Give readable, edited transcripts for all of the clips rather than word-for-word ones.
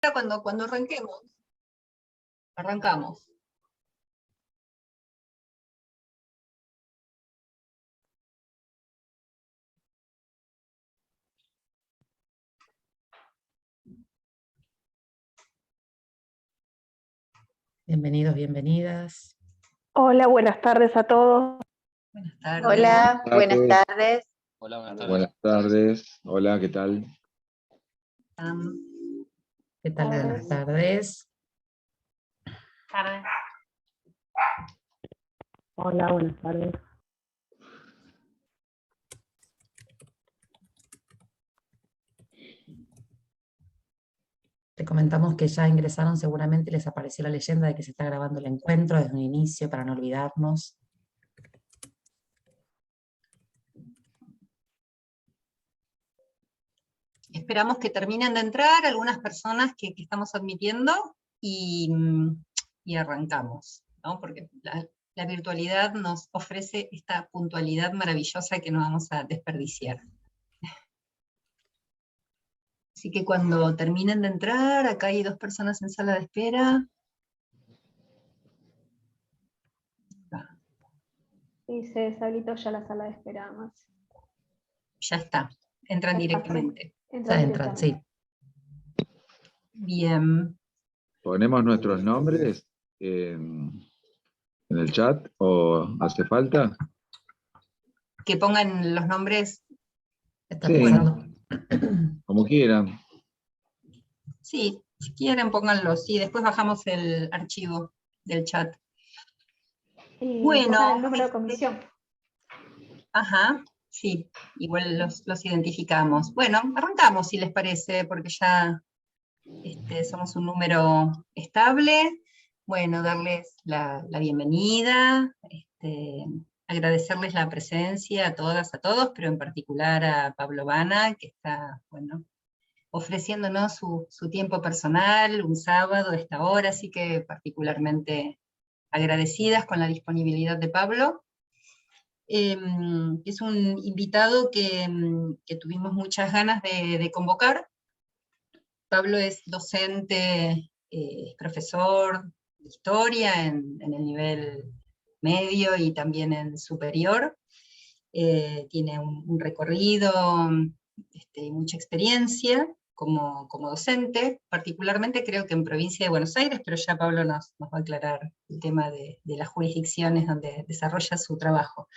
Cuando arranquemos. Arrancamos. Bienvenidos, bienvenidas. Hola, buenas tardes a todos. Buenas tardes. Hola, buenas tardes. Hola, buenas tardes. Buenas tardes. Hola, ¿qué tal? ¿Qué tal? Buenas tardes. Tardes. Hola, buenas tardes. Te comentamos que ya ingresaron, seguramente les apareció la leyenda de que se está grabando el encuentro desde un inicio para no olvidarnos. Esperamos que terminen de entrar algunas personas que estamos admitiendo y arrancamos, ¿no? Porque la virtualidad nos ofrece esta puntualidad maravillosa que no vamos a desperdiciar. Así que cuando terminen de entrar, acá hay 2 personas en sala de espera. Sí, se deshabilitó ya la sala de espera, Marce. Ya está, entran Ya está, directamente. Ya entran, sí. Bien. ¿Ponemos nuestros nombres en el chat o hace falta? Que pongan los nombres. Está Sí. pensando. Como quieran. Sí, si quieren pónganlos, sí, después bajamos el archivo del chat. Bueno. Pongan el número de comisión. Ajá, sí, igual los identificamos. Bueno, arrancamos si les parece, porque ya somos un número estable. Bueno, darles la bienvenida, agradecerles la presencia a todas, a todos, pero en particular a Pablo Vana, que está, bueno, ofreciéndonos su tiempo personal, un sábado a esta hora, así que particularmente agradecidas con la disponibilidad de Pablo. Es un invitado que tuvimos muchas ganas de convocar. Pablo es docente, profesor de historia en el nivel medio y también en superior. Tiene un recorrido y mucha experiencia como docente, particularmente creo que en provincia de Buenos Aires, pero ya Pablo nos va a aclarar el tema de las jurisdicciones donde desarrolla su trabajo.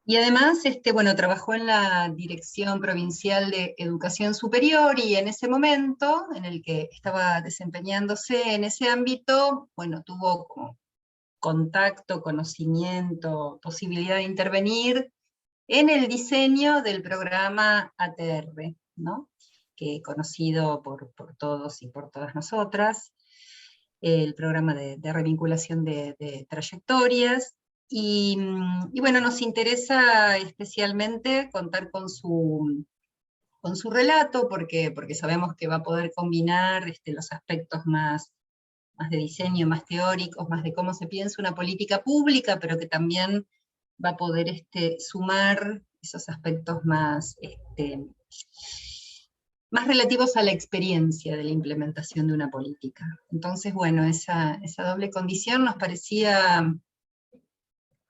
Y además, bueno, trabajó en la Dirección Provincial de Educación Superior, y en ese momento en el que estaba desempeñándose en ese ámbito, bueno, tuvo como contacto, conocimiento, posibilidad de intervenir en el diseño del programa ATR, ¿no? Que conocido por todos y por todas nosotras, el programa de revinculación de trayectorias. Y bueno, nos interesa especialmente contar con su relato, porque sabemos que va a poder combinar los aspectos más de diseño, más teóricos, más de cómo se piensa una política pública, pero que también va a poder sumar esos aspectos más relativos a la experiencia de la implementación de una política. Entonces, bueno, esa doble condición nos parecía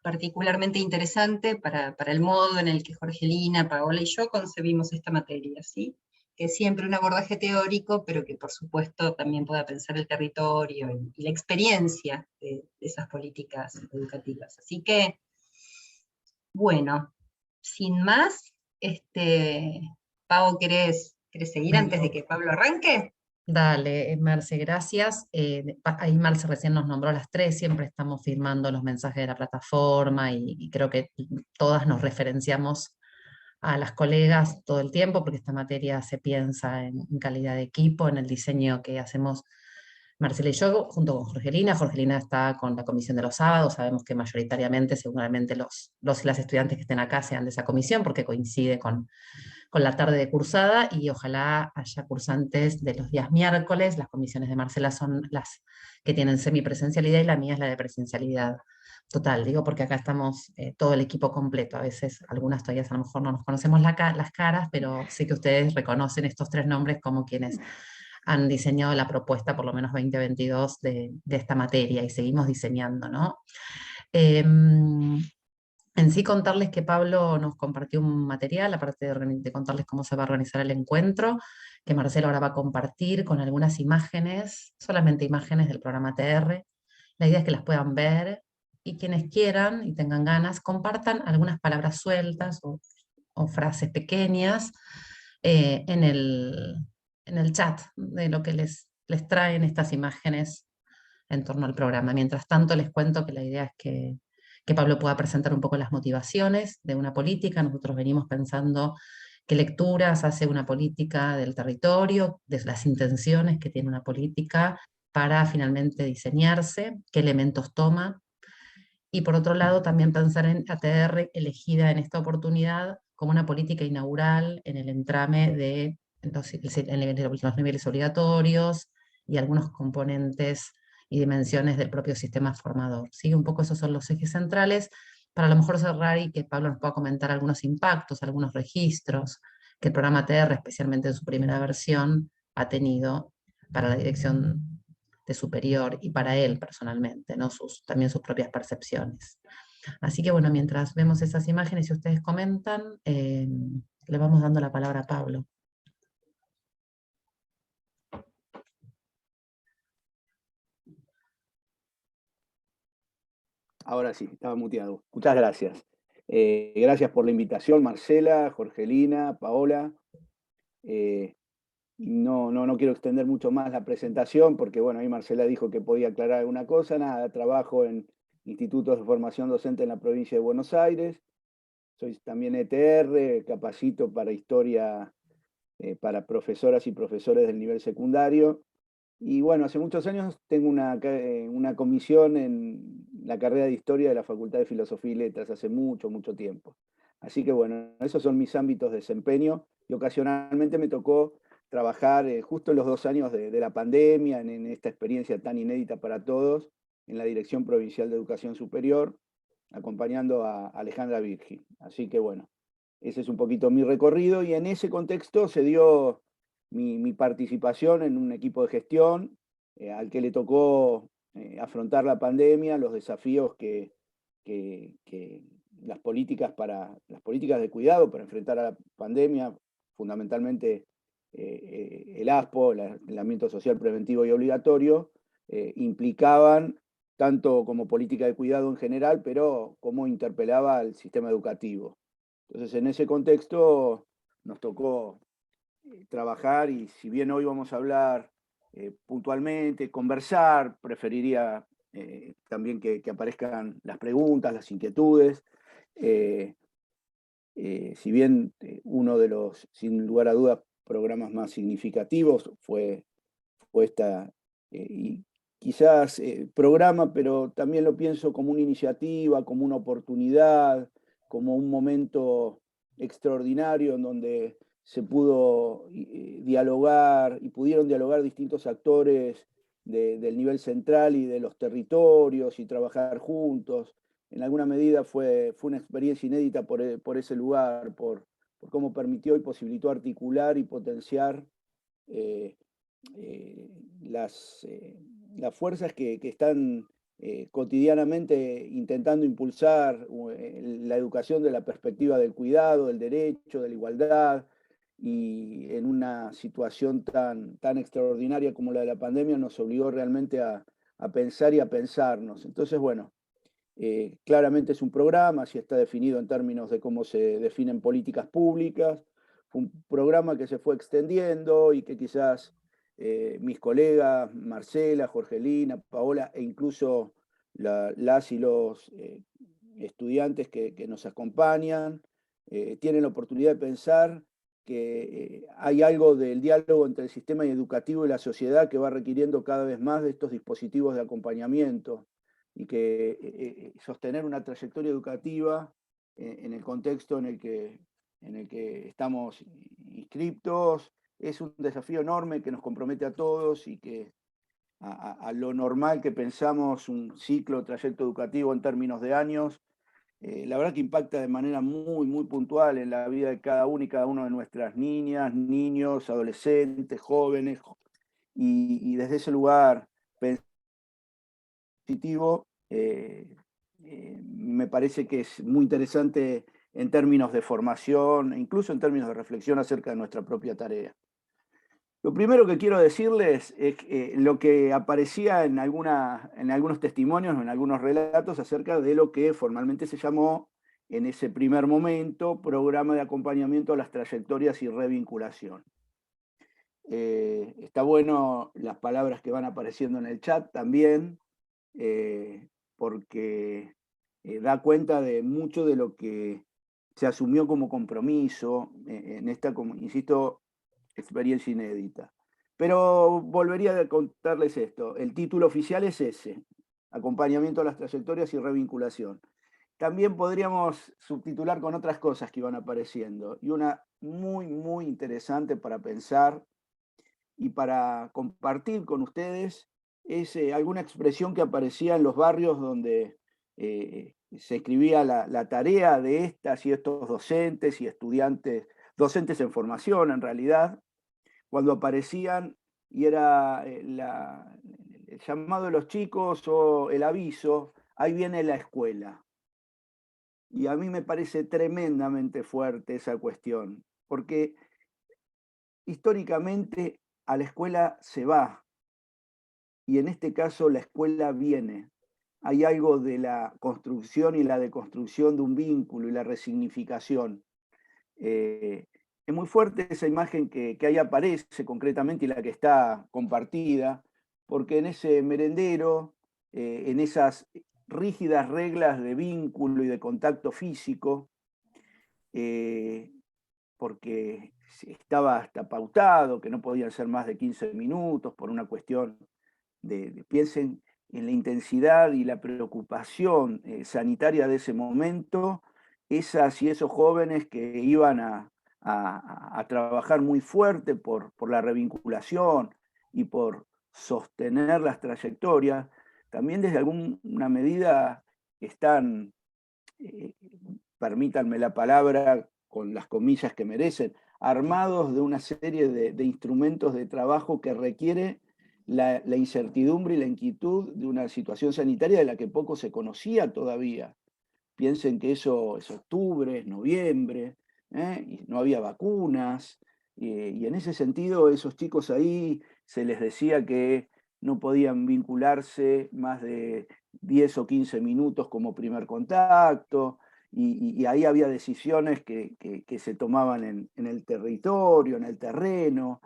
particularmente interesante para el modo en el que Jorgelina, Paola y yo concebimos esta materia, ¿sí? Que es siempre un abordaje teórico, pero que por supuesto también pueda pensar el territorio y la experiencia de esas políticas educativas. Así que, bueno, sin más, Pau, ¿querés seguir antes de que Pablo arranque? Dale, Marce, gracias. Ahí Marce recién nos nombró a las 3, siempre estamos firmando los mensajes de la plataforma y creo que todas nos referenciamos a las colegas todo el tiempo, porque esta materia se piensa en calidad de equipo, en el diseño que hacemos Marcela y yo, junto con Jorgelina. Jorgelina está con la comisión de los sábados, sabemos que mayoritariamente, seguramente los y las estudiantes que estén acá sean de esa comisión, porque coincide con la tarde de cursada, y ojalá haya cursantes de los días miércoles. Las comisiones de Marcela son las que tienen semipresencialidad y la mía es la de presencialidad total. Digo porque acá estamos todo el equipo completo. A veces algunas todavía a lo mejor no nos conocemos las caras, pero sé que ustedes reconocen estos 3 nombres como quienes han diseñado la propuesta, por lo menos 2022, de esta materia, y seguimos diseñando, ¿no? En sí, contarles que Pablo nos compartió un material, aparte de contarles cómo se va a organizar el encuentro, que Marcelo ahora va a compartir con algunas imágenes, solamente imágenes del programa TR. La idea es que las puedan ver, y quienes quieran y tengan ganas, compartan algunas palabras sueltas o frases pequeñas en el chat de lo que les traen estas imágenes en torno al programa. Mientras tanto, les cuento que la idea es que Pablo pueda presentar un poco las motivaciones de una política. Nosotros venimos pensando qué lecturas hace una política del territorio, de las intenciones que tiene una política para finalmente diseñarse, qué elementos toma. Y por otro lado, también pensar en ATR elegida en esta oportunidad como una política inaugural en el entrame de los niveles obligatorios y algunos componentes y dimensiones del propio sistema formador. ¿Sí? Un poco esos son los ejes centrales, para a lo mejor cerrar y que Pablo nos pueda comentar algunos impactos, algunos registros que el programa ATR, especialmente en su primera versión, ha tenido para la dirección de superior y para él personalmente, ¿no? También sus propias percepciones. Así que bueno, mientras vemos esas imágenes y ustedes comentan, le vamos dando la palabra a Pablo. Ahora sí, estaba muteado. Muchas gracias. Gracias por la invitación, Marcela, Jorgelina, Paola. No quiero extender mucho más la presentación porque, bueno, ahí Marcela dijo que podía aclarar alguna cosa. Nada, trabajo en institutos de formación docente en la provincia de Buenos Aires. Soy también ETR, capacito para historia para profesoras y profesores del nivel secundario. Y bueno, hace muchos años tengo una comisión en la carrera de Historia de la Facultad de Filosofía y Letras, hace mucho tiempo. Así que bueno, esos son mis ámbitos de desempeño y ocasionalmente me tocó trabajar justo en los 2 años de la pandemia, en esta experiencia tan inédita para todos, en la Dirección Provincial de Educación Superior, acompañando a Alejandra Virgi. Así que bueno, ese es un poquito mi recorrido y en ese contexto se dio mi participación en un equipo de gestión al que le tocó afrontar la pandemia, los desafíos que las políticas de cuidado para enfrentar a la pandemia, fundamentalmente el ASPO, el aislamiento social preventivo y obligatorio, implicaban tanto como política de cuidado en general, pero cómo interpelaba al sistema educativo. Entonces, en ese contexto nos tocó trabajar y si bien hoy vamos a hablar puntualmente, conversar, preferiría también que aparezcan las preguntas, las inquietudes. Si bien uno de los, sin lugar a dudas, programas más significativos fue esta, y quizás programa, pero también lo pienso como una iniciativa, como una oportunidad, como un momento extraordinario en donde se pudo dialogar y pudieron dialogar distintos actores del nivel central y de los territorios y trabajar juntos. En alguna medida fue una experiencia inédita por ese lugar, por cómo permitió y posibilitó articular y potenciar las fuerzas que están cotidianamente intentando impulsar la educación de la perspectiva del cuidado, del derecho, de la igualdad, y en una situación tan extraordinaria como la de la pandemia nos obligó realmente a pensar y a pensarnos. Entonces, bueno, claramente es un programa, así está definido en términos de cómo se definen políticas públicas. Fue un programa que se fue extendiendo y que quizás mis colegas, Marcela, Jorgelina, Paola, e incluso las y los estudiantes que nos acompañan, tienen la oportunidad de pensar que hay algo del diálogo entre el sistema educativo y la sociedad que va requiriendo cada vez más de estos dispositivos de acompañamiento, y que sostener una trayectoria educativa en el contexto en el que estamos inscriptos es un desafío enorme que nos compromete a todos y que a lo normal que pensamos un ciclo, trayecto educativo en términos de años, la verdad que impacta de manera muy puntual en la vida de cada una y cada uno de nuestras niñas, niños, adolescentes, jóvenes, y desde ese lugar positivo, me parece que es muy interesante en términos de formación, incluso en términos de reflexión acerca de nuestra propia tarea. Lo primero que quiero decirles es lo que aparecía en algunos testimonios, en algunos relatos acerca de lo que formalmente se llamó en ese primer momento programa de acompañamiento a las trayectorias y revinculación. Está bueno las palabras que van apareciendo en el chat también, porque da cuenta de mucho de lo que se asumió como compromiso en esta, como insisto, experiencia inédita. Pero volvería a contarles esto. El título oficial es ese, acompañamiento a las trayectorias y revinculación. También podríamos subtitular con otras cosas que iban apareciendo. Y una muy, muy interesante para pensar y para compartir con ustedes es alguna expresión que aparecía en los barrios donde se escribía la tarea de estas y estos docentes y estudiantes, docentes en formación en realidad, cuando aparecían y era el llamado de los chicos o el aviso, ahí viene la escuela. Y a mí me parece tremendamente fuerte esa cuestión, porque históricamente a la escuela se va, y en este caso la escuela viene. Hay algo de la construcción y la deconstrucción de un vínculo y la resignificación. Es muy fuerte esa imagen que ahí aparece concretamente y la que está compartida, porque en ese merendero, en esas rígidas reglas de vínculo y de contacto físico, porque estaba hasta pautado que no podían ser más de 15 minutos por una cuestión piensen en la intensidad y la preocupación sanitaria de ese momento, esas y esos jóvenes que iban a trabajar muy fuerte por la revinculación y por sostener las trayectorias, también desde alguna medida están, permítanme la palabra con las comillas que merecen, armados de una serie de instrumentos de trabajo que requiere la incertidumbre y la inquietud de una situación sanitaria de la que poco se conocía todavía. Piensen que eso es octubre, es noviembre, y no había vacunas, y en ese sentido esos chicos ahí se les decía que no podían vincularse más de 10 o 15 minutos como primer contacto, y ahí había decisiones que se tomaban en el territorio, en el terreno,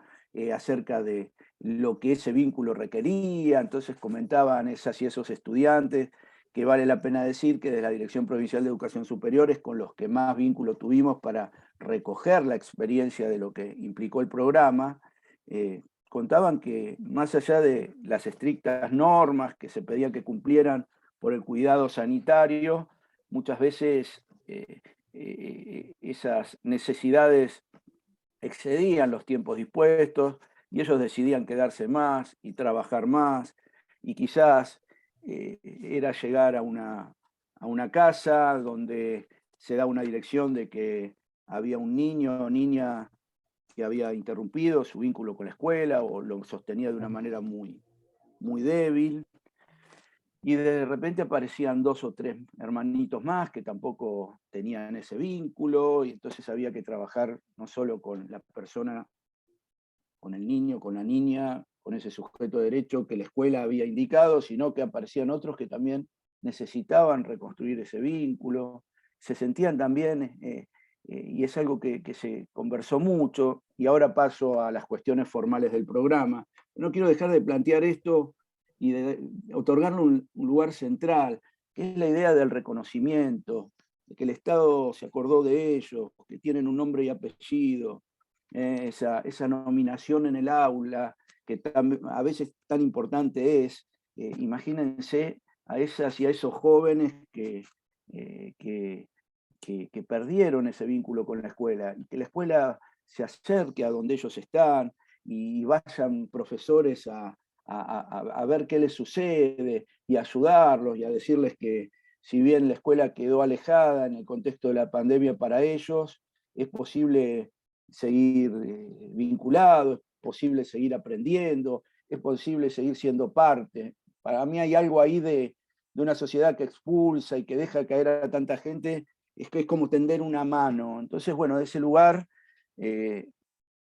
acerca de lo que ese vínculo requería. Entonces comentaban esas y esos estudiantes que vale la pena decir que desde la Dirección Provincial de Educación Superior es con los que más vínculo tuvimos para recoger la experiencia de lo que implicó el programa. Contaban que más allá de las estrictas normas que se pedía que cumplieran por el cuidado sanitario, muchas veces esas necesidades excedían los tiempos dispuestos y ellos decidían quedarse más y trabajar más, y quizás era llegar a una casa donde se da una dirección de que había un niño o niña que había interrumpido su vínculo con la escuela o lo sostenía de una manera muy, muy débil. Y de repente aparecían 2 o 3 hermanitos más que tampoco tenían ese vínculo, y entonces había que trabajar no solo con la persona, con el niño, con la niña, con ese sujeto de derecho que la escuela había indicado, sino que aparecían otros que también necesitaban reconstruir ese vínculo. Se sentían también, y es algo que se conversó mucho, y ahora paso a las cuestiones formales del programa. No quiero dejar de plantear esto y de otorgarle un lugar central, que es la idea del reconocimiento, de que el Estado se acordó de ellos, que tienen un nombre y apellido, esa nominación en el aula, que a veces tan importante es. Imagínense a esas y a esos jóvenes que perdieron ese vínculo con la escuela, y que la escuela se acerque a donde ellos están y vayan profesores a ver qué les sucede y a ayudarlos y a decirles que si bien la escuela quedó alejada en el contexto de la pandemia para ellos, es posible seguir vinculado, es posible seguir aprendiendo, es posible seguir siendo parte. Para mí hay algo ahí de una sociedad que expulsa y que deja caer a tanta gente, es que es como tender una mano. Entonces, bueno, de ese lugar,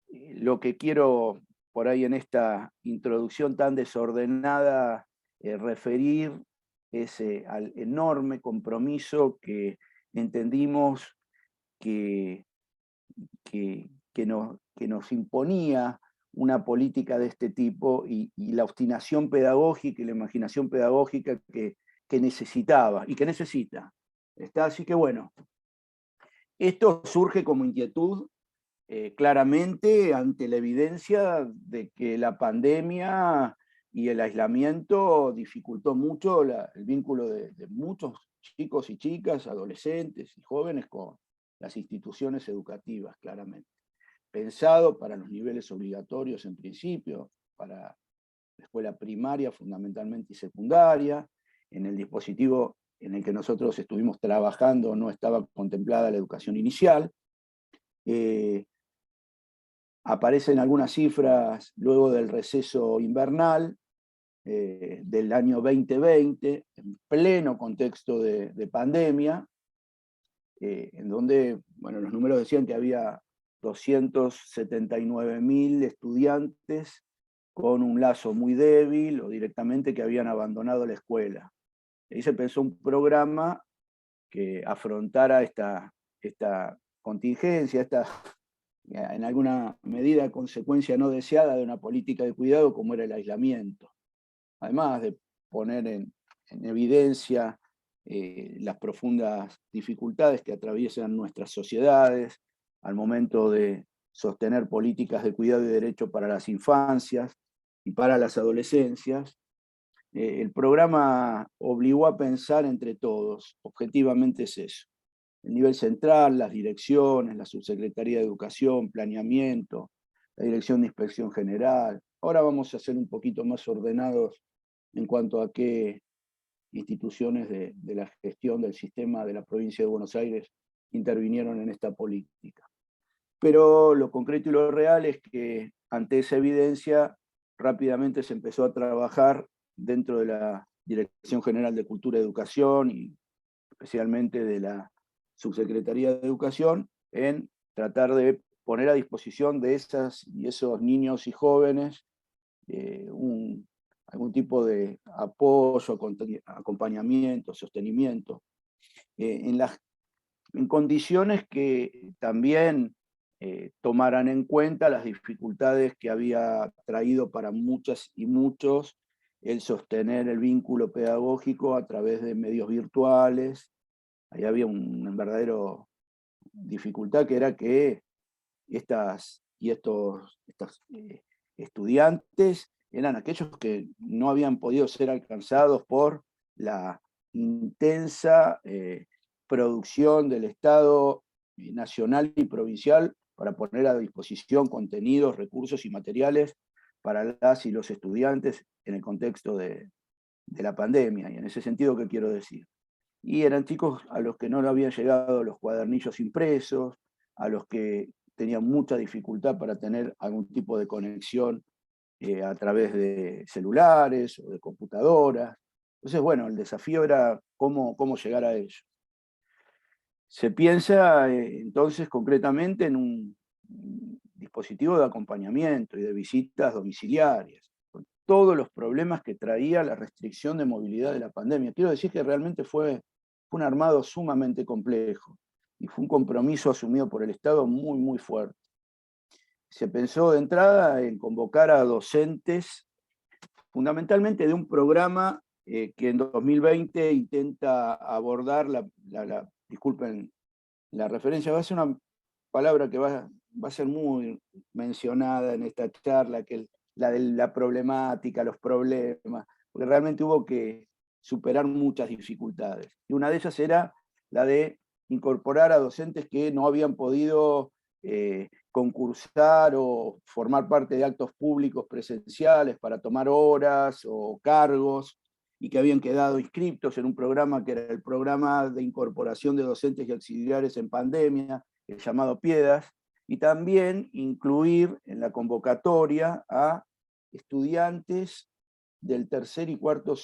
lo que quiero por ahí en esta introducción tan desordenada referir es al enorme compromiso que entendimos que nos imponía una política de este tipo y la obstinación pedagógica y la imaginación pedagógica que necesitaba y que necesita. Así que bueno, esto surge como inquietud claramente ante la evidencia de que la pandemia y el aislamiento dificultó mucho el vínculo de muchos chicos y chicas, adolescentes y jóvenes con las instituciones educativas, claramente. Pensado para los niveles obligatorios en principio, para la escuela primaria fundamentalmente y secundaria. En el dispositivo en el que nosotros estuvimos trabajando no estaba contemplada la educación inicial. Aparecen algunas cifras luego del receso invernal del año 2020, en pleno contexto de pandemia, en donde, bueno, los números decían que había 279.000 estudiantes con un lazo muy débil o directamente que habían abandonado la escuela. Ahí se pensó un programa que afrontara esta contingencia, en alguna medida consecuencia no deseada de una política de cuidado como era el aislamiento. Además de poner en evidencia las profundas dificultades que atraviesan nuestras sociedades al momento de sostener políticas de cuidado y derecho para las infancias y para las adolescencias, el programa obligó a pensar entre todos, objetivamente es eso. El nivel central, las direcciones, la Subsecretaría de Educación, Planeamiento, la Dirección de Inspección General. Ahora vamos a ser un poquito más ordenados en cuanto a qué instituciones de la gestión del sistema de la provincia de Buenos Aires intervinieron en esta política. Pero lo concreto y lo real es que ante esa evidencia rápidamente se empezó a trabajar dentro de la Dirección General de Cultura y Educación y especialmente de la Subsecretaría de Educación en tratar de poner a disposición de esas y esos niños y jóvenes algún tipo de apoyo, acompañamiento, sostenimiento, en condiciones que también tomaran en cuenta las dificultades que había traído para muchas y muchos el sostener el vínculo pedagógico a través de medios virtuales. Ahí había una verdadera dificultad que era que estos estudiantes eran aquellos que no habían podido ser alcanzados por la intensa producción del Estado nacional y provincial para poner a disposición contenidos, recursos y materiales para las y los estudiantes en el contexto de la pandemia. Y en ese sentido, ¿qué quiero decir? Y eran chicos a los que no le habían llegado los cuadernillos impresos, a los que tenían mucha dificultad para tener algún tipo de conexión a través de celulares o de computadoras. Entonces, bueno, el desafío era cómo llegar a ello. Se piensa entonces concretamente en un dispositivo de acompañamiento y de visitas domiciliarias, con todos los problemas que traía la restricción de movilidad de la pandemia. Quiero decir que realmente fue un armado sumamente complejo y fue un compromiso asumido por el Estado muy, muy fuerte. Se pensó de entrada en convocar a docentes, fundamentalmente de un programa que en 2020 intenta abordar disculpen la referencia, va a ser una palabra que va a ser muy mencionada en esta charla, que es la de la problemática, los problemas, porque realmente hubo que superar muchas dificultades. Y una de ellas era la de incorporar a docentes que no habían podido concursar o formar parte de actos públicos presenciales para tomar horas o cargos, y que habían quedado inscriptos en un programa que era el programa de incorporación de docentes y auxiliares en pandemia, el llamado PIEDAS, y también incluir en la convocatoria a estudiantes del tercer y cuarto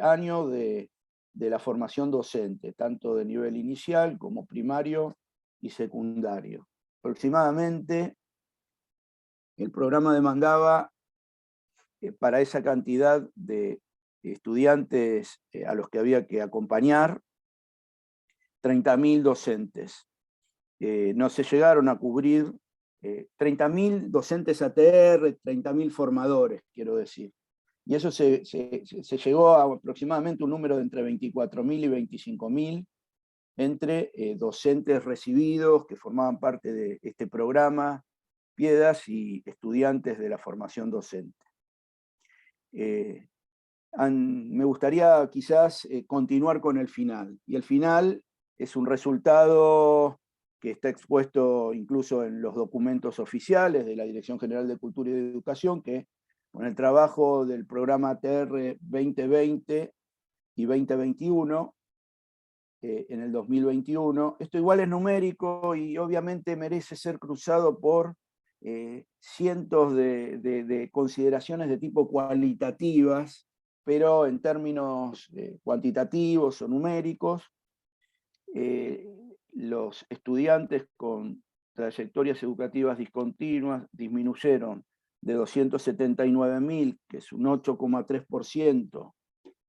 año de la formación docente, tanto de nivel inicial como primario y secundario. Aproximadamente el programa demandaba para esa cantidad de estudiantes a los que había que acompañar 30.000 docentes. No se llegaron a cubrir 30.000 docentes ATR, 30.000 formadores, quiero decir. Y eso se llegó a aproximadamente un número de entre 24.000 y 25.000 entre docentes recibidos que formaban parte de este programa, PIEDAS, y estudiantes de la formación docente. Me gustaría quizás continuar con el final. Y el final es un resultado que está expuesto incluso en los documentos oficiales de la Dirección General de Cultura y de Educación, que con el trabajo del programa ATR 2020 y 2021, en el 2021, esto igual es numérico y obviamente merece ser cruzado por cientos de consideraciones de tipo cualitativas, pero en términos cuantitativos o numéricos, los estudiantes con trayectorias educativas discontinuas disminuyeron de 279.000, que es un 8,3%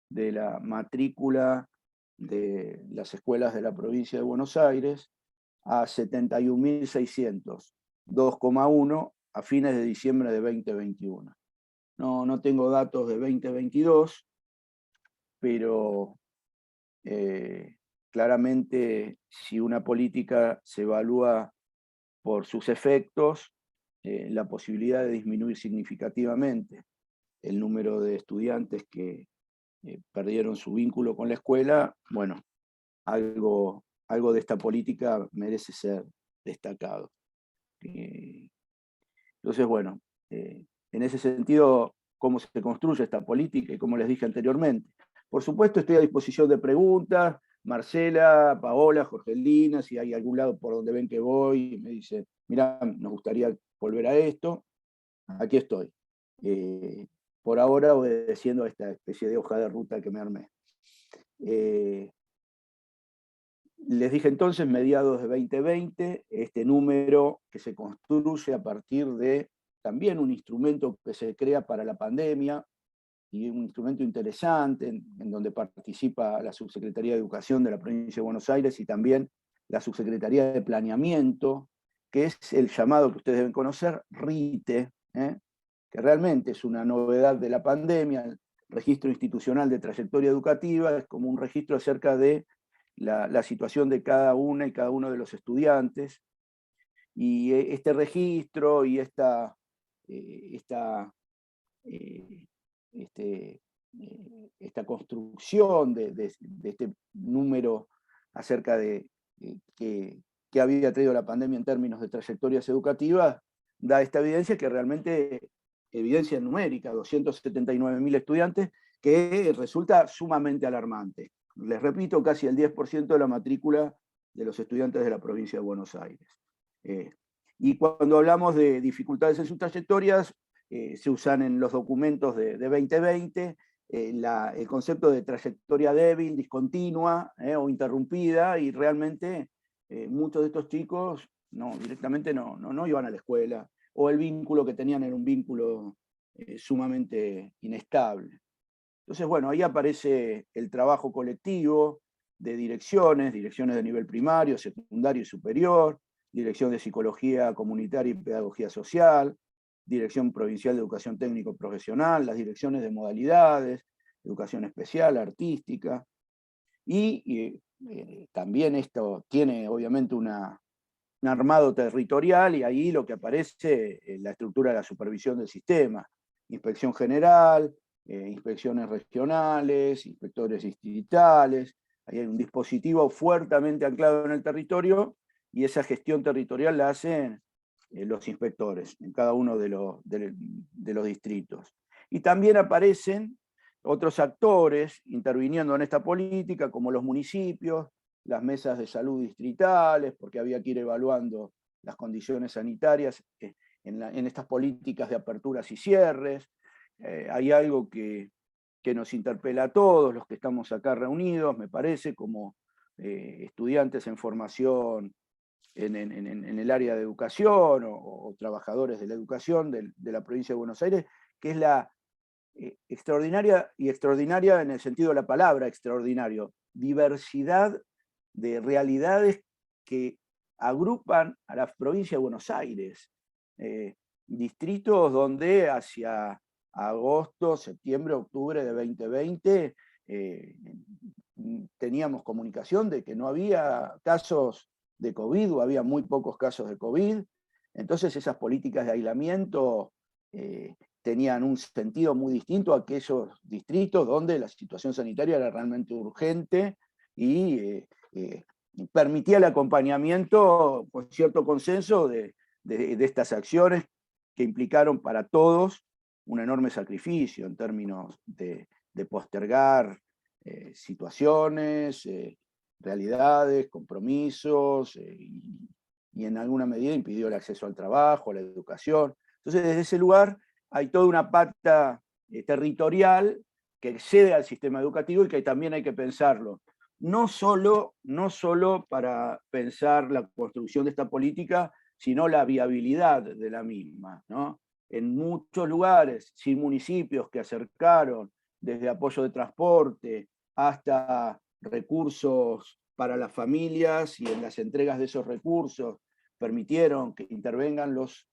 de la matrícula de las escuelas de la provincia de Buenos Aires, a 71.600, 2,1 a fines de diciembre de 2021. No tengo datos de 2022, pero claramente si una política se evalúa por sus efectos, la posibilidad de disminuir significativamente el número de estudiantes que perdieron su vínculo con la escuela, bueno, algo de esta política merece ser destacado. Entonces, bueno, en ese sentido, ¿cómo se construye esta política? Y como les dije anteriormente, por supuesto estoy a disposición de preguntas. Marcela, Paola, Jorgelina, si hay algún lado por donde ven que voy y me dicen, mira, nos gustaría volver a esto, aquí estoy. Por ahora obedeciendo a esta especie de hoja de ruta que me armé. Les dije entonces, mediados de 2020, este número que se construye a partir de también un instrumento que se crea para la pandemia, y un instrumento interesante en donde participa la Subsecretaría de Educación de la Provincia de Buenos Aires y también la Subsecretaría de Planeamiento, que es el llamado que ustedes deben conocer, RITE, que realmente es una novedad de la pandemia. El registro institucional de trayectoria educativa es como un registro acerca de la situación de cada una y cada uno de los estudiantes, y este registro y esta construcción de este número acerca de que había traído la pandemia en términos de trayectorias educativas, da esta evidencia que realmente, evidencia numérica, 279.000 estudiantes, que resulta sumamente alarmante. Les repito, casi el 10% de la matrícula de los estudiantes de la provincia de Buenos Aires. Y cuando hablamos de dificultades en sus trayectorias, se usan en los documentos de 2020 el concepto de trayectoria débil, discontinua o interrumpida, y realmente muchos de estos chicos directamente no iban a la escuela, o el vínculo que tenían era un vínculo sumamente inestable. Entonces, bueno, ahí aparece el trabajo colectivo de direcciones de nivel primario, secundario y superior, Dirección de Psicología Comunitaria y Pedagogía Social, Dirección Provincial de Educación Técnico Profesional, las direcciones de modalidades, educación especial, artística, y también esto tiene obviamente un armado territorial, y ahí lo que aparece es la estructura de la supervisión del sistema, inspección general, inspecciones regionales, inspectores distritales. Ahí hay un dispositivo fuertemente anclado en el territorio, y esa gestión territorial la hacen los inspectores en cada uno de los distritos. Y también aparecen otros actores interviniendo en esta política, como los municipios, las mesas de salud distritales, porque había que ir evaluando las condiciones sanitarias en estas políticas de aperturas y cierres. Hay algo que nos interpela a todos los que estamos acá reunidos, me parece, como estudiantes en formación en el área de educación o trabajadores de la educación de la provincia de Buenos Aires, que es la extraordinaria en el sentido de la palabra extraordinario, diversidad de realidades que agrupan a la provincia de Buenos Aires, distritos donde hacia agosto, septiembre, octubre de 2020 teníamos comunicación de que no había casos de COVID, o había muy pocos casos de COVID. Entonces esas políticas de aislamiento tenían un sentido muy distinto a aquellos distritos donde la situación sanitaria era realmente urgente y permitía el acompañamiento con cierto consenso de estas acciones que implicaron para todos un enorme sacrificio en términos de postergar situaciones, realidades, compromisos, y en alguna medida impidió el acceso al trabajo, a la educación. Entonces, desde ese lugar hay toda una pata territorial que excede al sistema educativo y que también hay que pensarlo. No solo para pensar la construcción de esta política, sino la viabilidad de la misma, ¿no? En muchos lugares, sin municipios que acercaron desde apoyo de transporte hasta recursos para las familias, y en las entregas de esos recursos permitieron que intervengan los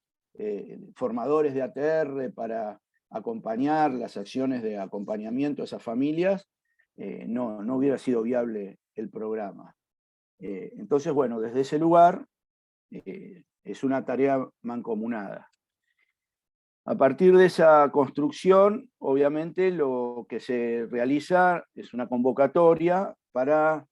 formadores de ATR para acompañar las acciones de acompañamiento a esas familias, no hubiera sido viable el programa. Entonces, bueno, desde ese lugar es una tarea mancomunada. A partir de esa construcción, obviamente lo que se realiza es una convocatoria para,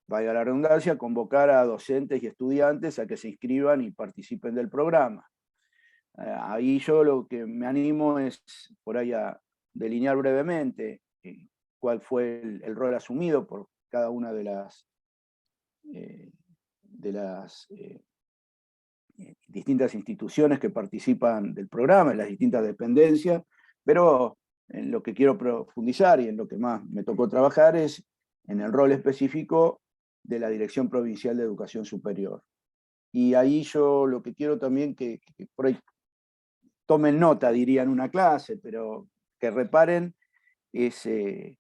valga la redundancia, convocar a docentes y estudiantes a que se inscriban y participen del programa. Ahí yo lo que me animo es por ahí a delinear brevemente cuál fue el rol asumido por cada una de las distintas instituciones que participan del programa, en las distintas dependencias, pero en lo que quiero profundizar y en lo que más me tocó trabajar es en el rol específico de la Dirección Provincial de Educación Superior. Y ahí yo lo que quiero también que por ahí tomen nota, diría, en una clase, pero que reparen es que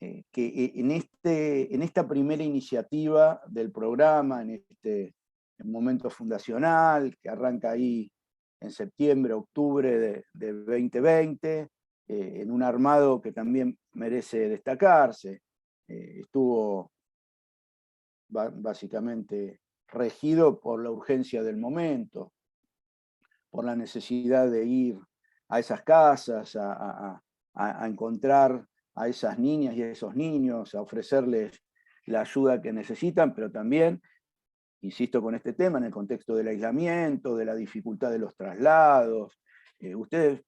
en esta primera iniciativa del programa, en este momento fundacional, que arranca ahí en septiembre, octubre de 2020, en un armado que también merece destacarse, estuvo básicamente regido por la urgencia del momento, por la necesidad de ir a esas casas, a encontrar a esas niñas y a esos niños, a ofrecerles la ayuda que necesitan, pero también, insisto con este tema, en el contexto del aislamiento, de la dificultad de los traslados. Ustedes,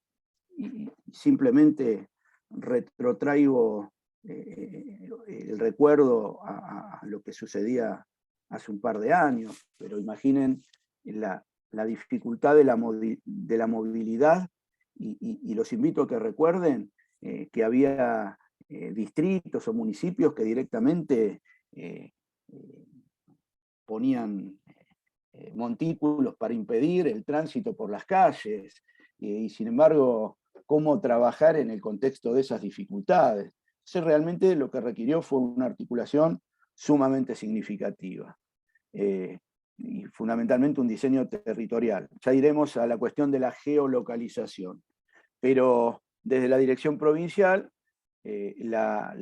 simplemente retrotraigo el recuerdo a lo que sucedía hace un par de años, pero imaginen la dificultad de la movilidad, y los invito a que recuerden que había distritos o municipios que directamente ponían montículos para impedir el tránsito por las calles, y sin embargo, cómo trabajar en el contexto de esas dificultades. Entonces, realmente lo que requirió fue una articulación sumamente significativa. Y fundamentalmente un diseño territorial. Ya iremos a la cuestión de la geolocalización. Pero desde la dirección provincial, la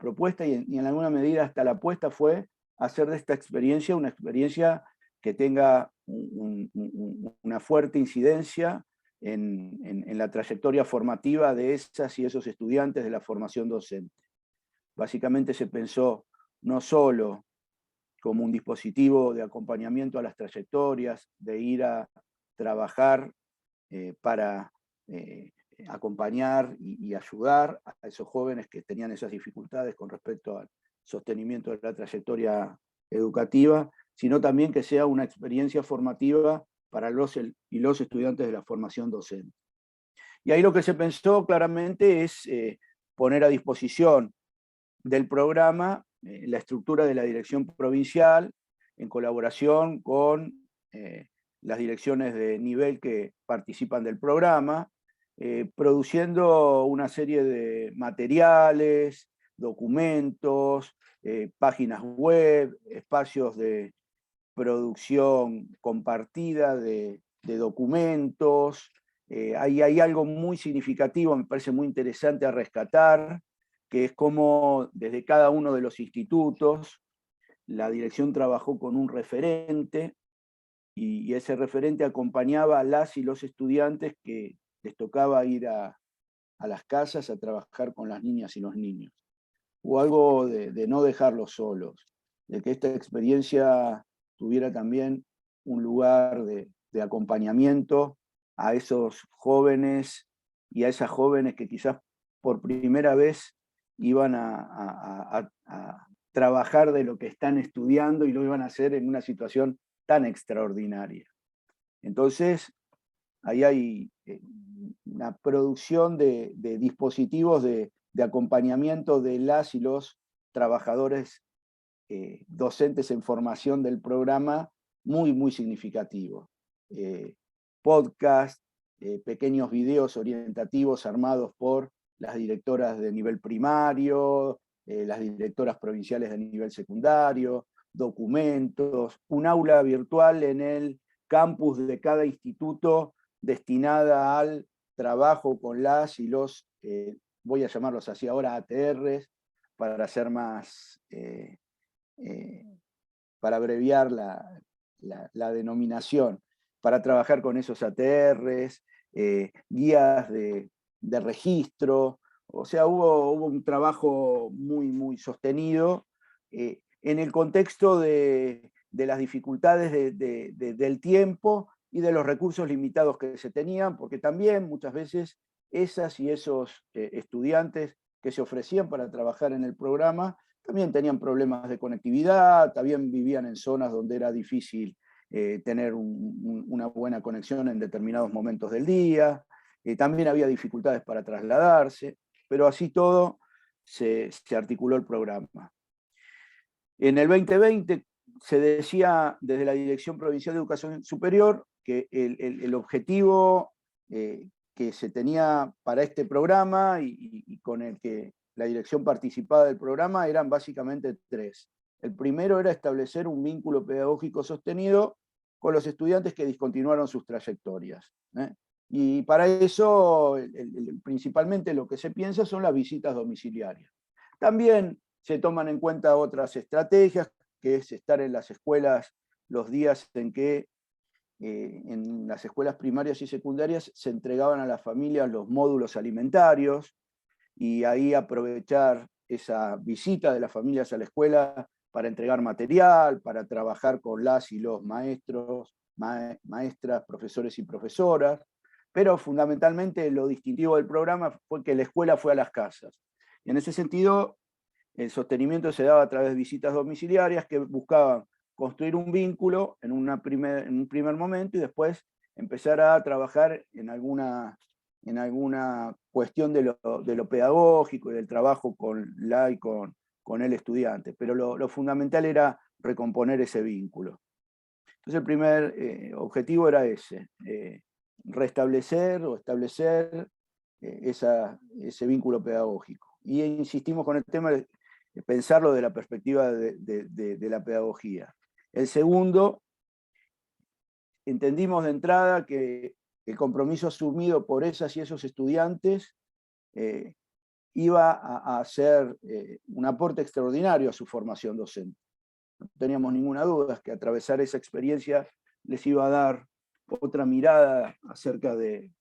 propuesta y en alguna medida hasta la apuesta fue hacer de esta experiencia una experiencia que tenga una fuerte incidencia en la trayectoria formativa de esas y esos estudiantes de la formación docente. Básicamente se pensó no solo como un dispositivo de acompañamiento a las trayectorias, de ir a trabajar para acompañar y ayudar a esos jóvenes que tenían esas dificultades con respecto al sostenimiento de la trayectoria educativa, sino también que sea una experiencia formativa para los estudiantes de la formación docente. Y ahí lo que se pensó claramente es poner a disposición del programa la estructura de la dirección provincial en colaboración con las direcciones de nivel que participan del programa, produciendo una serie de materiales, documentos, páginas web, espacios de producción compartida de documentos. Hay algo muy significativo, me parece muy interesante a rescatar, que es cómo desde cada uno de los institutos la dirección trabajó con un referente, y ese referente acompañaba a las y los estudiantes que les tocaba ir a las casas a trabajar con las niñas y los niños. Hubo algo de no dejarlos solos, de que esta experiencia tuviera también un lugar de acompañamiento a esos jóvenes y a esas jóvenes que quizás por primera vez iban a trabajar de lo que están estudiando y lo iban a hacer en una situación tan extraordinaria. Entonces, ahí hay una producción de dispositivos de acompañamiento de las y los trabajadores docentes en formación del programa muy, muy significativo. Podcast, pequeños videos orientativos armados por las directoras de nivel primario, las directoras provinciales de nivel secundario, documentos, un aula virtual en el campus de cada instituto destinada al trabajo con las y los, voy a llamarlos así ahora, ATRs, para hacer más, para abreviar la denominación, para trabajar con esos ATRs, guías de registro. O sea, hubo un trabajo muy, muy sostenido en el contexto de las dificultades del tiempo y de los recursos limitados que se tenían, porque también muchas veces esas y esos estudiantes que se ofrecían para trabajar en el programa también tenían problemas de conectividad, también vivían en zonas donde era difícil tener una buena conexión en determinados momentos del día, también había dificultades para trasladarse, pero así todo se articuló el programa. En el 2020 se decía desde la Dirección Provincial de Educación Superior que el objetivo que se tenía para este programa y con el que la dirección participaba del programa eran básicamente tres. El primero era establecer un vínculo pedagógico sostenido con los estudiantes que discontinuaron sus trayectorias. Y para eso, principalmente lo que se piensa son las visitas domiciliarias. También se toman en cuenta otras estrategias, que es estar en las escuelas los días en que en las escuelas primarias y secundarias se entregaban a las familias los módulos alimentarios, y ahí aprovechar esa visita de las familias a la escuela para entregar material, para trabajar con las y los maestros, maestras, profesores y profesoras, pero fundamentalmente lo distintivo del programa fue que la escuela fue a las casas. Y en ese sentido, el sostenimiento se daba a través de visitas domiciliarias que buscaban construir un vínculo en un primer momento y después empezar a trabajar en alguna cuestión de lo pedagógico y del trabajo con la y con el estudiante. Pero lo fundamental era recomponer ese vínculo. Entonces el primer objetivo era ese, restablecer o establecer ese vínculo pedagógico. Y insistimos con el tema de pensarlo de la perspectiva de la pedagogía. El segundo, entendimos de entrada que el compromiso asumido por esas y esos estudiantes iba a hacer un aporte extraordinario a su formación docente. No teníamos ninguna duda que atravesar esa experiencia les iba a dar otra mirada acerca de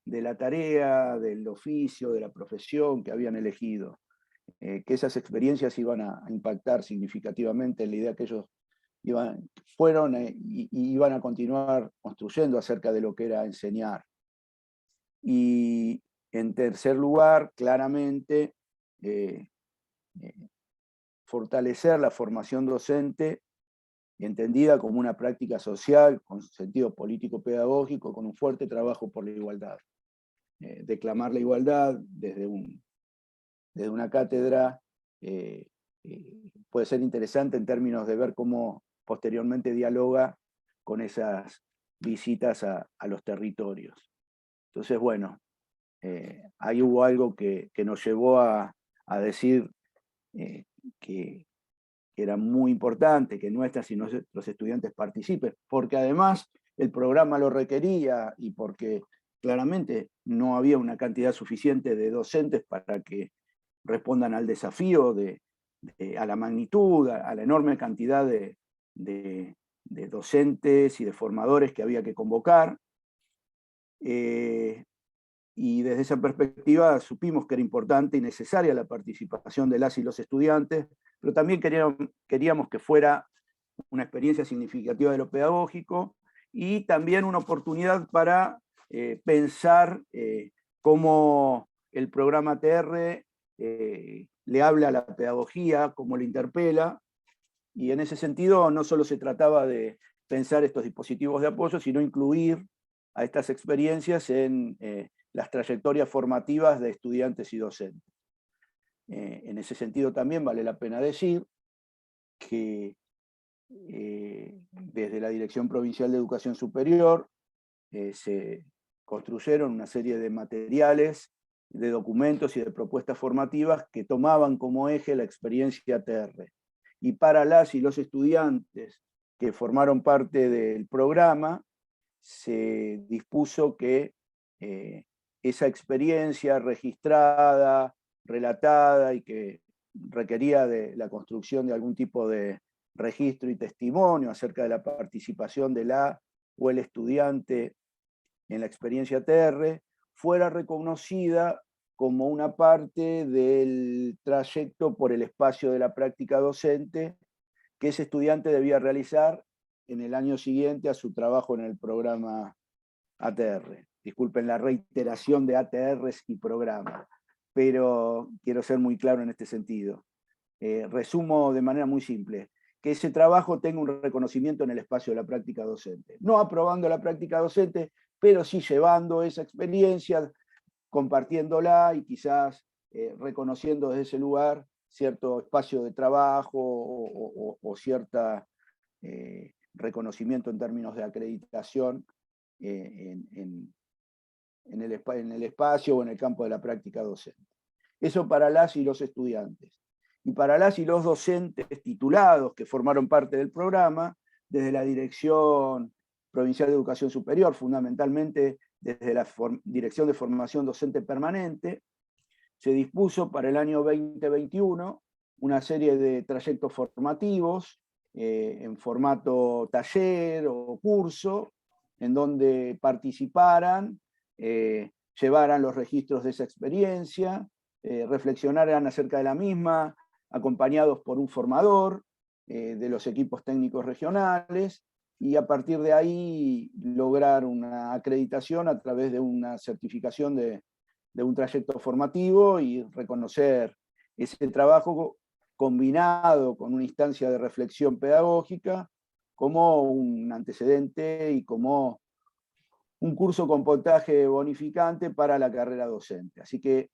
la tarea, del oficio, de la profesión que habían elegido. Que esas experiencias iban a impactar significativamente en la idea que ellos fueron y iban a continuar construyendo acerca de lo que era enseñar. Y en tercer lugar, claramente, fortalecer la formación docente entendida como una práctica social, con sentido político-pedagógico, con un fuerte trabajo por la igualdad. Declamar la igualdad desde una cátedra puede ser interesante en términos de ver cómo posteriormente dialoga con esas visitas a los territorios. Entonces, bueno, ahí hubo algo que nos llevó a decir que era muy importante que nuestras y nuestros estudiantes participen, porque además el programa lo requería y porque claramente no había una cantidad suficiente de docentes para que respondan al desafío, a la magnitud, a la enorme cantidad de docentes y de formadores que había que convocar. Y desde esa perspectiva supimos que era importante y necesaria la participación de las y los estudiantes, pero también queríamos que fuera una experiencia significativa de lo pedagógico y también una oportunidad para pensar cómo el programa ATR le habla a la pedagogía, cómo le interpela, y en ese sentido no solo se trataba de pensar estos dispositivos de apoyo, sino incluir a estas experiencias en las trayectorias formativas de estudiantes y docentes. En ese sentido también vale la pena decir que desde la Dirección Provincial de Educación Superior se construyeron una serie de materiales, de documentos y de propuestas formativas que tomaban como eje la experiencia ATR. Y para las y los estudiantes que formaron parte del programa, se dispuso que esa experiencia registrada, relatada y que requería de la construcción de algún tipo de registro y testimonio acerca de la participación de la o el estudiante en la experiencia ATR, fuera reconocida como una parte del trayecto por el espacio de la práctica docente que ese estudiante debía realizar en el año siguiente a su trabajo en el programa ATR. Disculpen la reiteración de ATRs y programas, pero quiero ser muy claro en este sentido. Resumo de manera muy simple, que ese trabajo tenga un reconocimiento en el espacio de la práctica docente. No aprobando la práctica docente, pero sí llevando esa experiencia, compartiéndola y quizás reconociendo desde ese lugar cierto espacio de trabajo o cierta reconocimiento en términos de acreditación en el espacio o en el campo de la práctica docente. Eso para las y los estudiantes. Y para las y los docentes titulados que formaron parte del programa, desde la Dirección Provincial de Educación Superior, fundamentalmente desde la Dirección de Formación Docente Permanente, se dispuso para el año 2021 una serie de trayectos formativos en formato taller o curso, en donde participaran, llevaran los registros de esa experiencia, reflexionaran acerca de la misma, acompañados por un formador de los equipos técnicos regionales, y a partir de ahí lograr una acreditación a través de una certificación de un trayecto formativo y reconocer ese trabajo combinado con una instancia de reflexión pedagógica como un antecedente y como un curso con puntaje bonificante para la carrera docente. Así que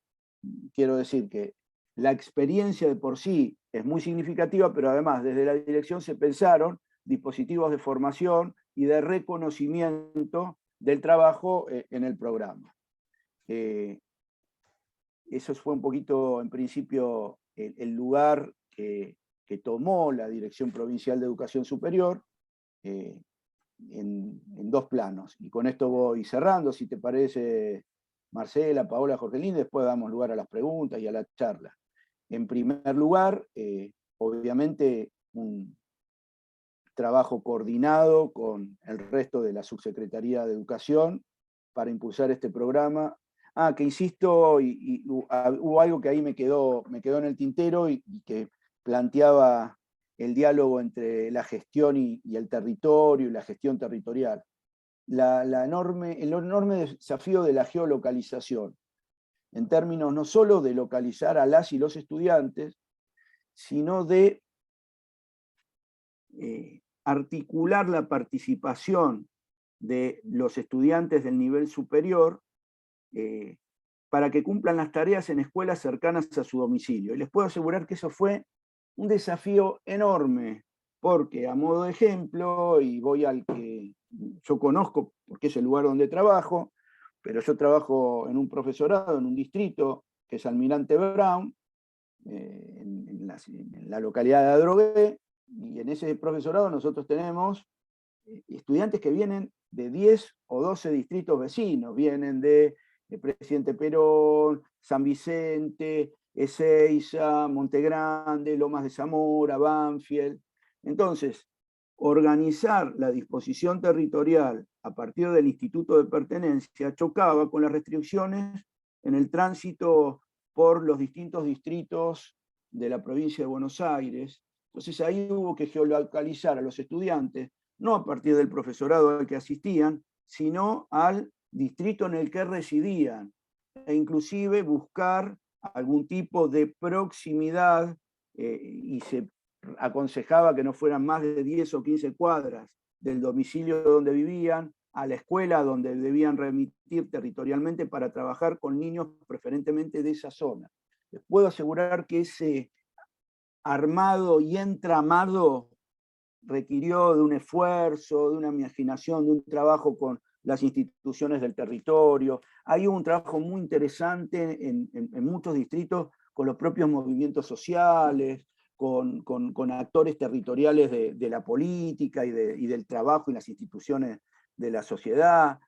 quiero decir que la experiencia de por sí es muy significativa, pero además desde la dirección se pensaron dispositivos de formación y de reconocimiento del trabajo en el programa. Eso fue un poquito, en principio, el lugar que tomó la Dirección Provincial de Educación Superior en dos planos. Y con esto voy cerrando, si te parece, Marcela, Paola, Jorgelín, después damos lugar a las preguntas y a la charla. En primer lugar, obviamente, un trabajo coordinado con el resto de la Subsecretaría de Educación para impulsar este programa. Que insisto, y hubo algo que ahí me quedó en el tintero y que planteaba el diálogo entre la gestión y el territorio y la gestión territorial. El enorme desafío de la geolocalización, en términos no solo de localizar a las y los estudiantes, sino de articular la participación de los estudiantes del nivel superior para que cumplan las tareas en escuelas cercanas a su domicilio. Y les puedo asegurar que eso fue un desafío enorme, porque a modo de ejemplo, y voy al que yo conozco porque es el lugar donde trabajo, pero yo trabajo en un profesorado, en un distrito, que es Almirante Brown, en la localidad de Adrogué, y en ese profesorado nosotros tenemos estudiantes que vienen de 10 o 12 distritos vecinos, vienen de Presidente Perón, San Vicente, Ezeiza, Montegrande, Lomas de Zamora, Banfield. Entonces, organizar la disposición territorial a partir del Instituto de Pertenencia chocaba con las restricciones en el tránsito por los distintos distritos de la provincia de Buenos Aires. Entonces ahí hubo que geolocalizar a los estudiantes, no a partir del profesorado al que asistían, sino al distrito en el que residían, e inclusive buscar algún tipo de proximidad, y se aconsejaba que no fueran más de 10 o 15 cuadras del domicilio donde vivían, a la escuela donde debían remitir territorialmente para trabajar con niños preferentemente de esa zona. Les puedo asegurar que ese armado y entramado requirió de un esfuerzo, de una imaginación, de un trabajo con las instituciones del territorio. Hay un trabajo muy interesante en muchos distritos con los propios movimientos sociales, con actores territoriales de la política y del trabajo y las instituciones de la sociedad.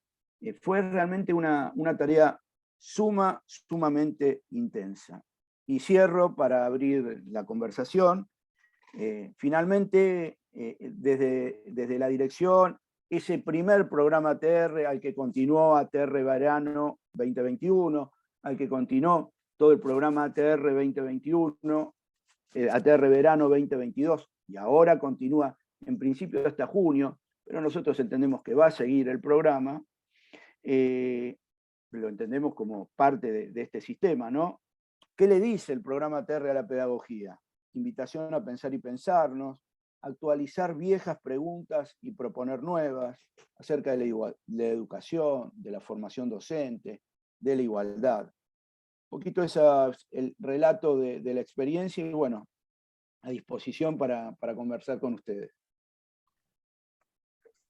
Fue realmente una tarea sumamente intensa. Y cierro para abrir la conversación. Finalmente, desde la dirección, ese primer programa ATR al que continuó ATR Verano 2021, al que continuó todo el programa ATR 2021, ATR Verano 2022, y ahora continúa en principio hasta junio, pero nosotros entendemos que va a seguir el programa, lo entendemos como parte de este sistema, ¿no? ¿Qué le dice el programa ATR a la pedagogía? Invitación a pensar y pensarnos, actualizar viejas preguntas y proponer nuevas acerca de la educación, de la formación docente, de la igualdad. Un poquito ese es el relato de la experiencia y bueno, a disposición para conversar con ustedes.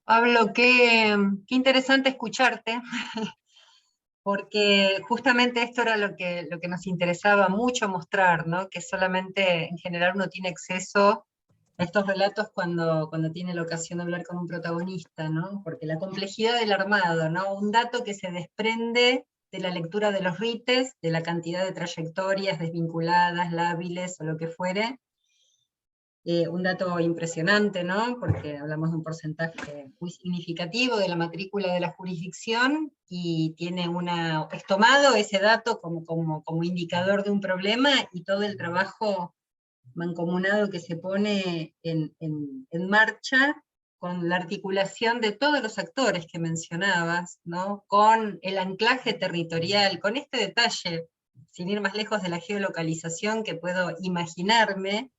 Pablo, qué interesante escucharte, porque justamente esto era lo que nos interesaba mucho mostrar, ¿no? Que solamente en general uno tiene acceso a estos relatos cuando tiene la ocasión de hablar con un protagonista, ¿no? Porque la complejidad del armado, ¿no? Un dato que se desprende de la lectura de los RITES, de la cantidad de trayectorias desvinculadas, lábiles o lo que fuere, un dato impresionante, ¿no? Porque hablamos de un porcentaje muy significativo de la matrícula de la jurisdicción y es tomado ese dato como indicador de un problema y todo el trabajo mancomunado que se pone en marcha con la articulación de todos los actores que mencionabas, ¿no? Con el anclaje territorial, con este detalle, sin ir más lejos de la geolocalización, que puedo imaginarme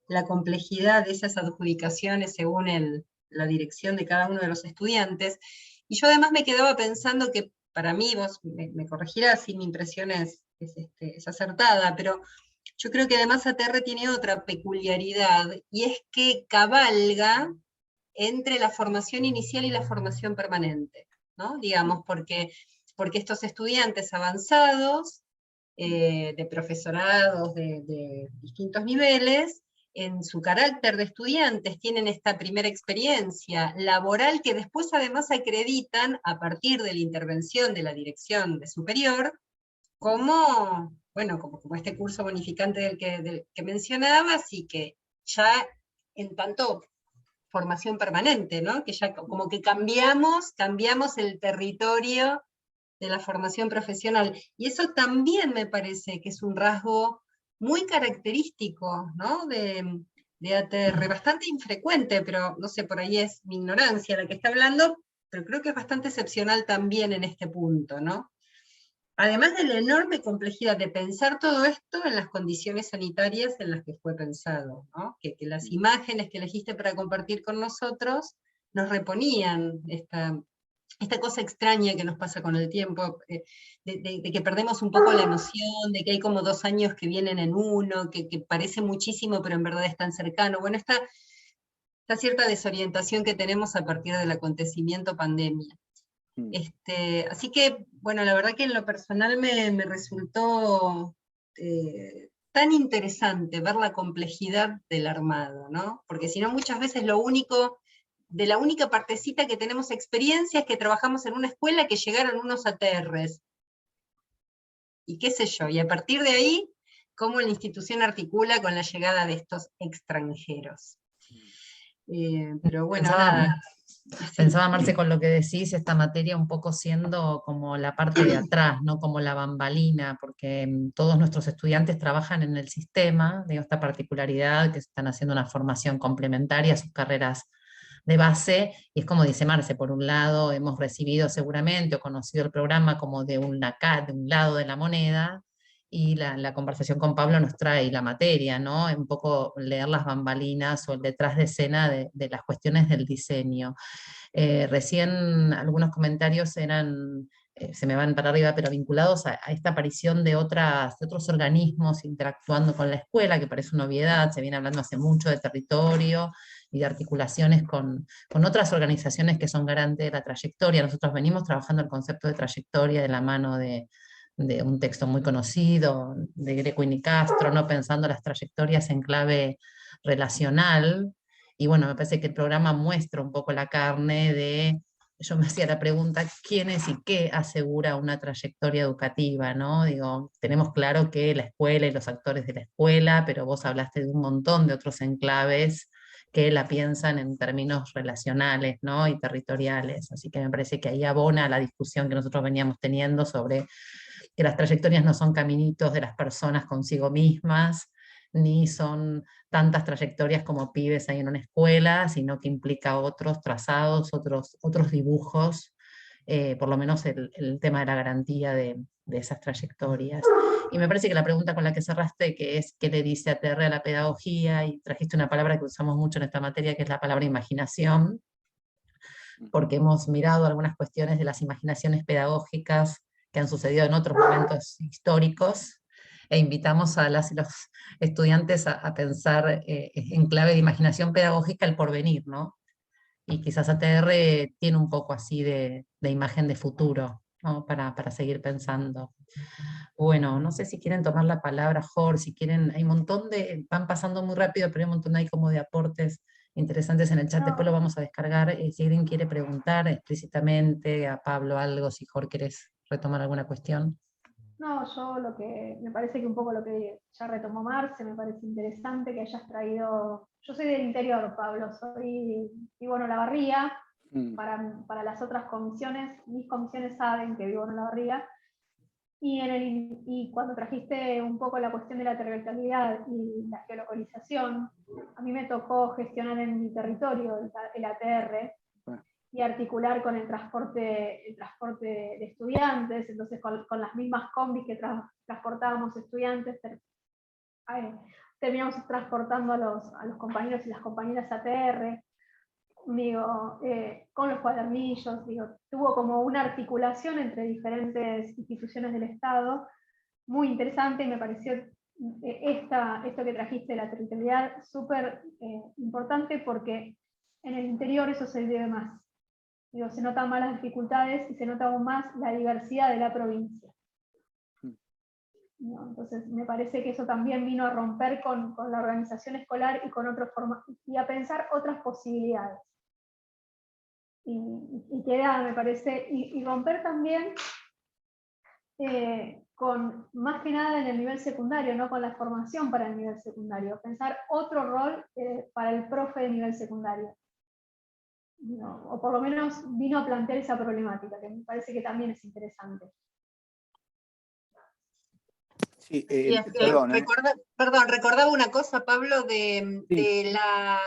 la complejidad de esas adjudicaciones según la dirección de cada uno de los estudiantes. Y yo además me quedaba pensando que, para mí, vos me corregirás si mi impresión es acertada, pero yo creo que además ATR tiene otra peculiaridad, y es que cabalga entre la formación inicial y la formación permanente, ¿no? Digamos, porque estos estudiantes avanzados, de profesorados de distintos niveles, en su carácter de estudiantes tienen esta primera experiencia laboral que después además acreditan a partir de la intervención de la dirección de superior, como este curso bonificante del que mencionabas, y que ya en tanto formación permanente, ¿no? Que ya como que cambiamos el territorio de la formación profesional. Y eso también me parece que es un rasgo muy característico, ¿no? de ATR, bastante infrecuente, pero no sé, por ahí es mi ignorancia la que está hablando, pero creo que es bastante excepcional también en este punto, ¿no? Además de la enorme complejidad de pensar todo esto en las condiciones sanitarias en las que fue pensado, ¿no? Que las imágenes que elegiste para compartir con nosotros nos reponían esta cosa extraña que nos pasa con el tiempo, de que perdemos un poco la noción, de que hay como 2 años que vienen en uno, que parece muchísimo, pero en verdad es tan cercano. Bueno, esta cierta desorientación que tenemos a partir del acontecimiento pandemia. Así que, bueno, la verdad que en lo personal me resultó tan interesante ver la complejidad del armado, ¿no? Porque si no, muchas veces de la única partecita que tenemos experiencia es que trabajamos en una escuela que llegaron unos ATRs. Y qué sé yo, y a partir de ahí, cómo la institución articula con la llegada de estos extranjeros. Pero bueno, nada. Pensaba, Marce, con lo que decís, esta materia un poco siendo como la parte de atrás, ¿no? Como la bambalina, porque todos nuestros estudiantes trabajan en el sistema, digo, esta particularidad, que están haciendo una formación complementaria a sus carreras de base, y es como dice Marce, por un lado hemos recibido seguramente o conocido el programa como de un lado de la moneda, y la conversación con Pablo nos trae la materia, ¿no? Un poco leer las bambalinas o el detrás de escena de las cuestiones del diseño. Recién algunos comentarios eran, se me van para arriba, pero vinculados a esta aparición de otros organismos interactuando con la escuela, que parece una obviedad, se viene hablando hace mucho de territorio y de articulaciones con otras organizaciones que son garantes de la trayectoria. Nosotros venimos trabajando el concepto de trayectoria de la mano de un texto muy conocido, de Greco y Nicastro, ¿no? Pensando las trayectorias en clave relacional. Y bueno, me parece que el programa muestra un poco la carne de, yo me hacía la pregunta, ¿quién es y qué asegura una trayectoria educativa? ¿No? Digo, tenemos claro que la escuela y los actores de la escuela, pero vos hablaste de un montón de otros enclaves que la piensan en términos relacionales, ¿no? Y territoriales. Así que me parece que ahí abona la discusión que nosotros veníamos teniendo sobre que las trayectorias no son caminitos de las personas consigo mismas, ni son tantas trayectorias como pibes ahí en una escuela, sino que implica otros trazados, otros dibujos, por lo menos el tema de la garantía de esas trayectorias. Y me parece que la pregunta con la que cerraste, que es ¿qué le dice ATR a la pedagogía? Y trajiste una palabra que usamos mucho en esta materia, que es la palabra imaginación, porque hemos mirado algunas cuestiones de las imaginaciones pedagógicas que han sucedido en otros momentos históricos, e invitamos a las y los estudiantes a pensar en clave de imaginación pedagógica el porvenir, ¿no? Y quizás ATR tiene un poco así de imagen de futuro, ¿no? Para seguir pensando. Bueno, no sé si quieren tomar la palabra, Jorge, si quieren, hay un montón van pasando muy rápido, pero hay un montón ahí como de aportes interesantes en el chat, después lo vamos a descargar, si alguien quiere preguntar explícitamente a Pablo algo, si Jorge querés retomar alguna cuestión. No, yo lo que me parece que un poco lo que ya retomó Marce, me parece interesante que hayas traído, yo soy del interior, Pablo, vivo en Olavarría, para las otras comisiones, mis comisiones saben que vivo en Olavarría, y cuando trajiste un poco la cuestión de la territorialidad y la geolocalización, a mí me tocó gestionar en mi territorio el ATR, y articular con el transporte de estudiantes, entonces con las mismas combis que transportábamos estudiantes, terminamos transportando a los compañeros y las compañeras ATR, digo, con los cuadernillos, digo, tuvo como una articulación entre diferentes instituciones del Estado, muy interesante, y me pareció esto que trajiste de la territorialidad súper importante, porque en el interior eso se vive más. Digo, se notan más las dificultades y se nota aún más la diversidad de la provincia. ¿No? Entonces me parece que eso también vino a romper con la organización escolar y con otras formas, y a pensar otras posibilidades. Y queda, me parece, y romper también con, más que nada en el nivel secundario, no con la formación para el nivel secundario, pensar otro rol para el profe de nivel secundario. No, o por lo menos vino a plantear esa problemática, que me parece que también es interesante. Sí, perdón, recordaba una cosa, Pablo, de la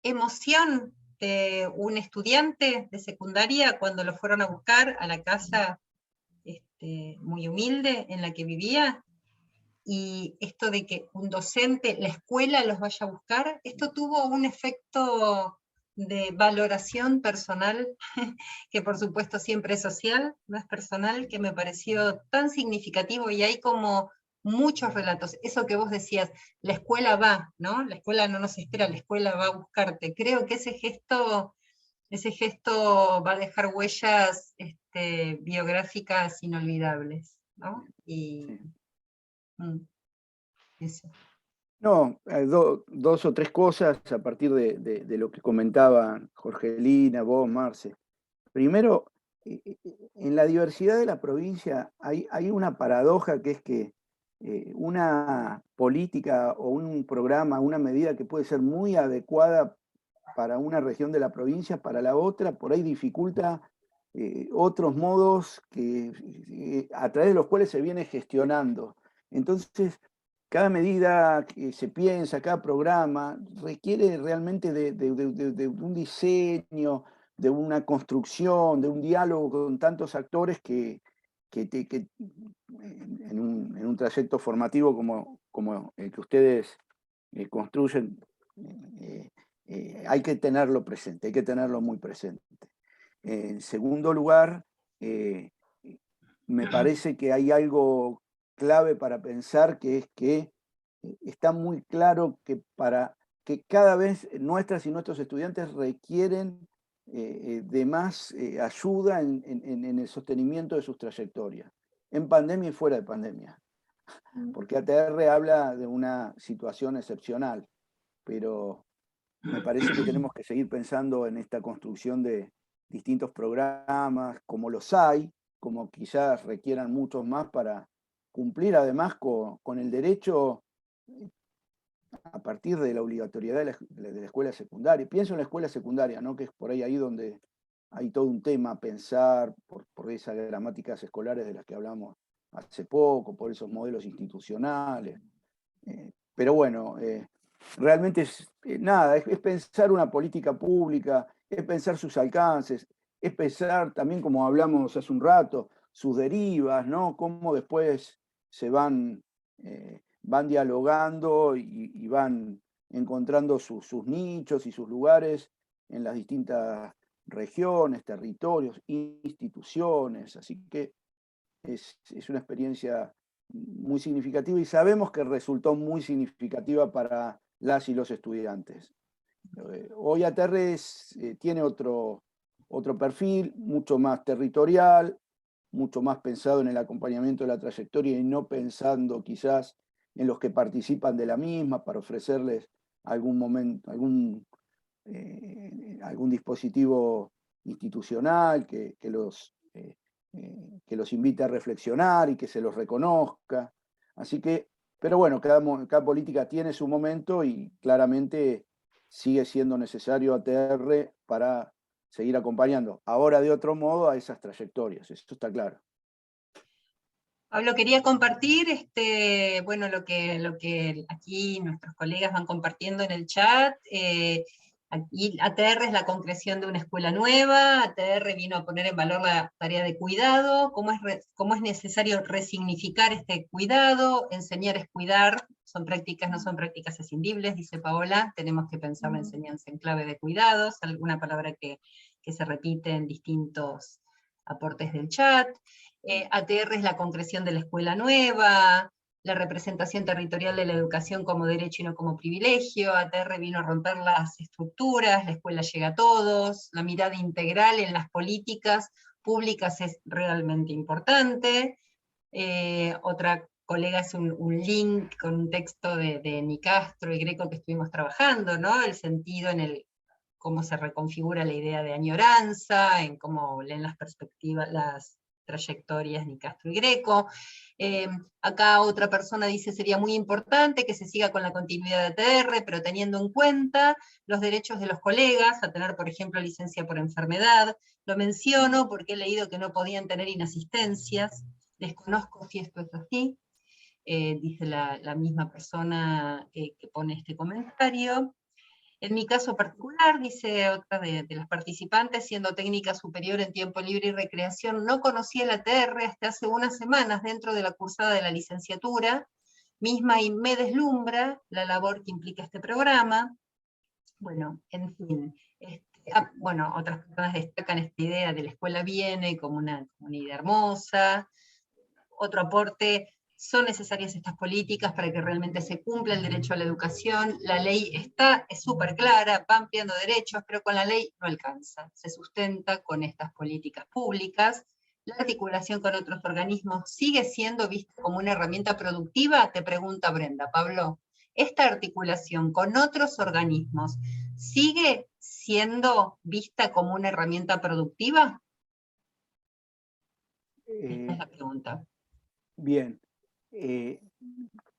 emoción de un estudiante de secundaria cuando lo fueron a buscar a la casa muy humilde en la que vivía, y esto de que un docente, la escuela los vaya a buscar, esto tuvo un efecto de valoración personal, que por supuesto siempre es social, no es personal, que me pareció tan significativo, y hay como muchos relatos. Eso que vos decías, la escuela va, ¿no? La escuela no nos espera, la escuela va a buscarte. Creo que ese gesto va a dejar huellas biográficas inolvidables, ¿no? Y eso. No, dos o tres cosas a partir de lo que comentaban Jorgelina, vos, Marce. Primero, en la diversidad de la provincia hay una paradoja, que es que una política o un programa, una medida que puede ser muy adecuada para una región de la provincia, para la otra, por ahí dificulta otros modos a través de los cuales se viene gestionando. Entonces, cada medida que se piensa, cada programa, requiere realmente de un diseño, de una construcción, de un diálogo con tantos actores que en un trayecto formativo como el que ustedes construyen, hay que tenerlo presente, hay que tenerlo muy presente. En segundo lugar, me parece que hay algo clave para pensar, que es que está muy claro que para que cada vez nuestras y nuestros estudiantes requieren de más ayuda en el sostenimiento de sus trayectorias, en pandemia y fuera de pandemia. Porque ATR habla de una situación excepcional, pero me parece que tenemos que seguir pensando en esta construcción de distintos programas, como los hay, como quizás requieran muchos más para cumplir además con el derecho a partir de la obligatoriedad de la escuela secundaria. Pienso en la escuela secundaria, ¿no? Que es por ahí donde hay todo un tema a pensar por esas gramáticas escolares de las que hablamos hace poco, por esos modelos institucionales. Pero bueno, realmente es pensar una política pública, es pensar sus alcances, es pensar también, como hablamos hace un rato, sus derivas, ¿no? Cómo después se van dialogando y van encontrando sus nichos y sus lugares en las distintas regiones, territorios, instituciones. Así que es una experiencia muy significativa, y sabemos que resultó muy significativa para las y los estudiantes. Hoy ATR tiene otro perfil, mucho más territorial, mucho más pensado en el acompañamiento de la trayectoria y no pensando quizás en los que participan de la misma para ofrecerles algún dispositivo institucional que los invite a reflexionar y que se los reconozca. Así que, pero bueno, cada política tiene su momento y claramente sigue siendo necesario ATR para seguir acompañando, ahora de otro modo, a esas trayectorias, eso está claro. Pablo, quería compartir bueno, lo que aquí nuestros colegas van compartiendo en el chat. Aquí ATR es la concreción de una escuela nueva, ATR vino a poner en valor la tarea de cuidado, cómo es necesario resignificar este cuidado, enseñar es cuidar, son prácticas, no son prácticas escindibles, dice Paola, tenemos que pensar la enseñanza en clave de cuidados, alguna palabra que se repite en distintos aportes del chat. ATR es la concreción de la escuela nueva, la representación territorial de la educación como derecho y no como privilegio. ATR vino a romper las estructuras, la escuela llega a todos, la mirada integral en las políticas públicas es realmente importante. Otra colega es un link con un texto de Nicastro y Greco que estuvimos trabajando, ¿no? El sentido en cómo se reconfigura la idea de añoranza, en cómo leen las perspectivas, las trayectorias Nicastro y Greco. Acá otra persona dice, sería muy importante que se siga con la continuidad de ATR, pero teniendo en cuenta los derechos de los colegas, a tener, por ejemplo, licencia por enfermedad. Lo menciono porque he leído que no podían tener inasistencias, desconozco si esto es así, dice la misma persona que pone este comentario. En mi caso particular, dice otra de las participantes, siendo técnica superior en tiempo libre y recreación, no conocía la TR hasta hace unas semanas dentro de la cursada de la licenciatura, misma y me deslumbra la labor que implica este programa. Bueno, en fin. Bueno, otras personas destacan esta idea de la escuela viene como una idea hermosa. Otro aporte, son necesarias estas políticas para que realmente se cumpla el derecho a la educación. La ley es súper clara, va ampliando derechos, pero con la ley no alcanza. Se sustenta con estas políticas públicas. La articulación con otros organismos sigue siendo vista como una herramienta productiva, te pregunta Brenda. Pablo, ¿esta articulación con otros organismos sigue siendo vista como una herramienta productiva? Esta es la pregunta. Bien.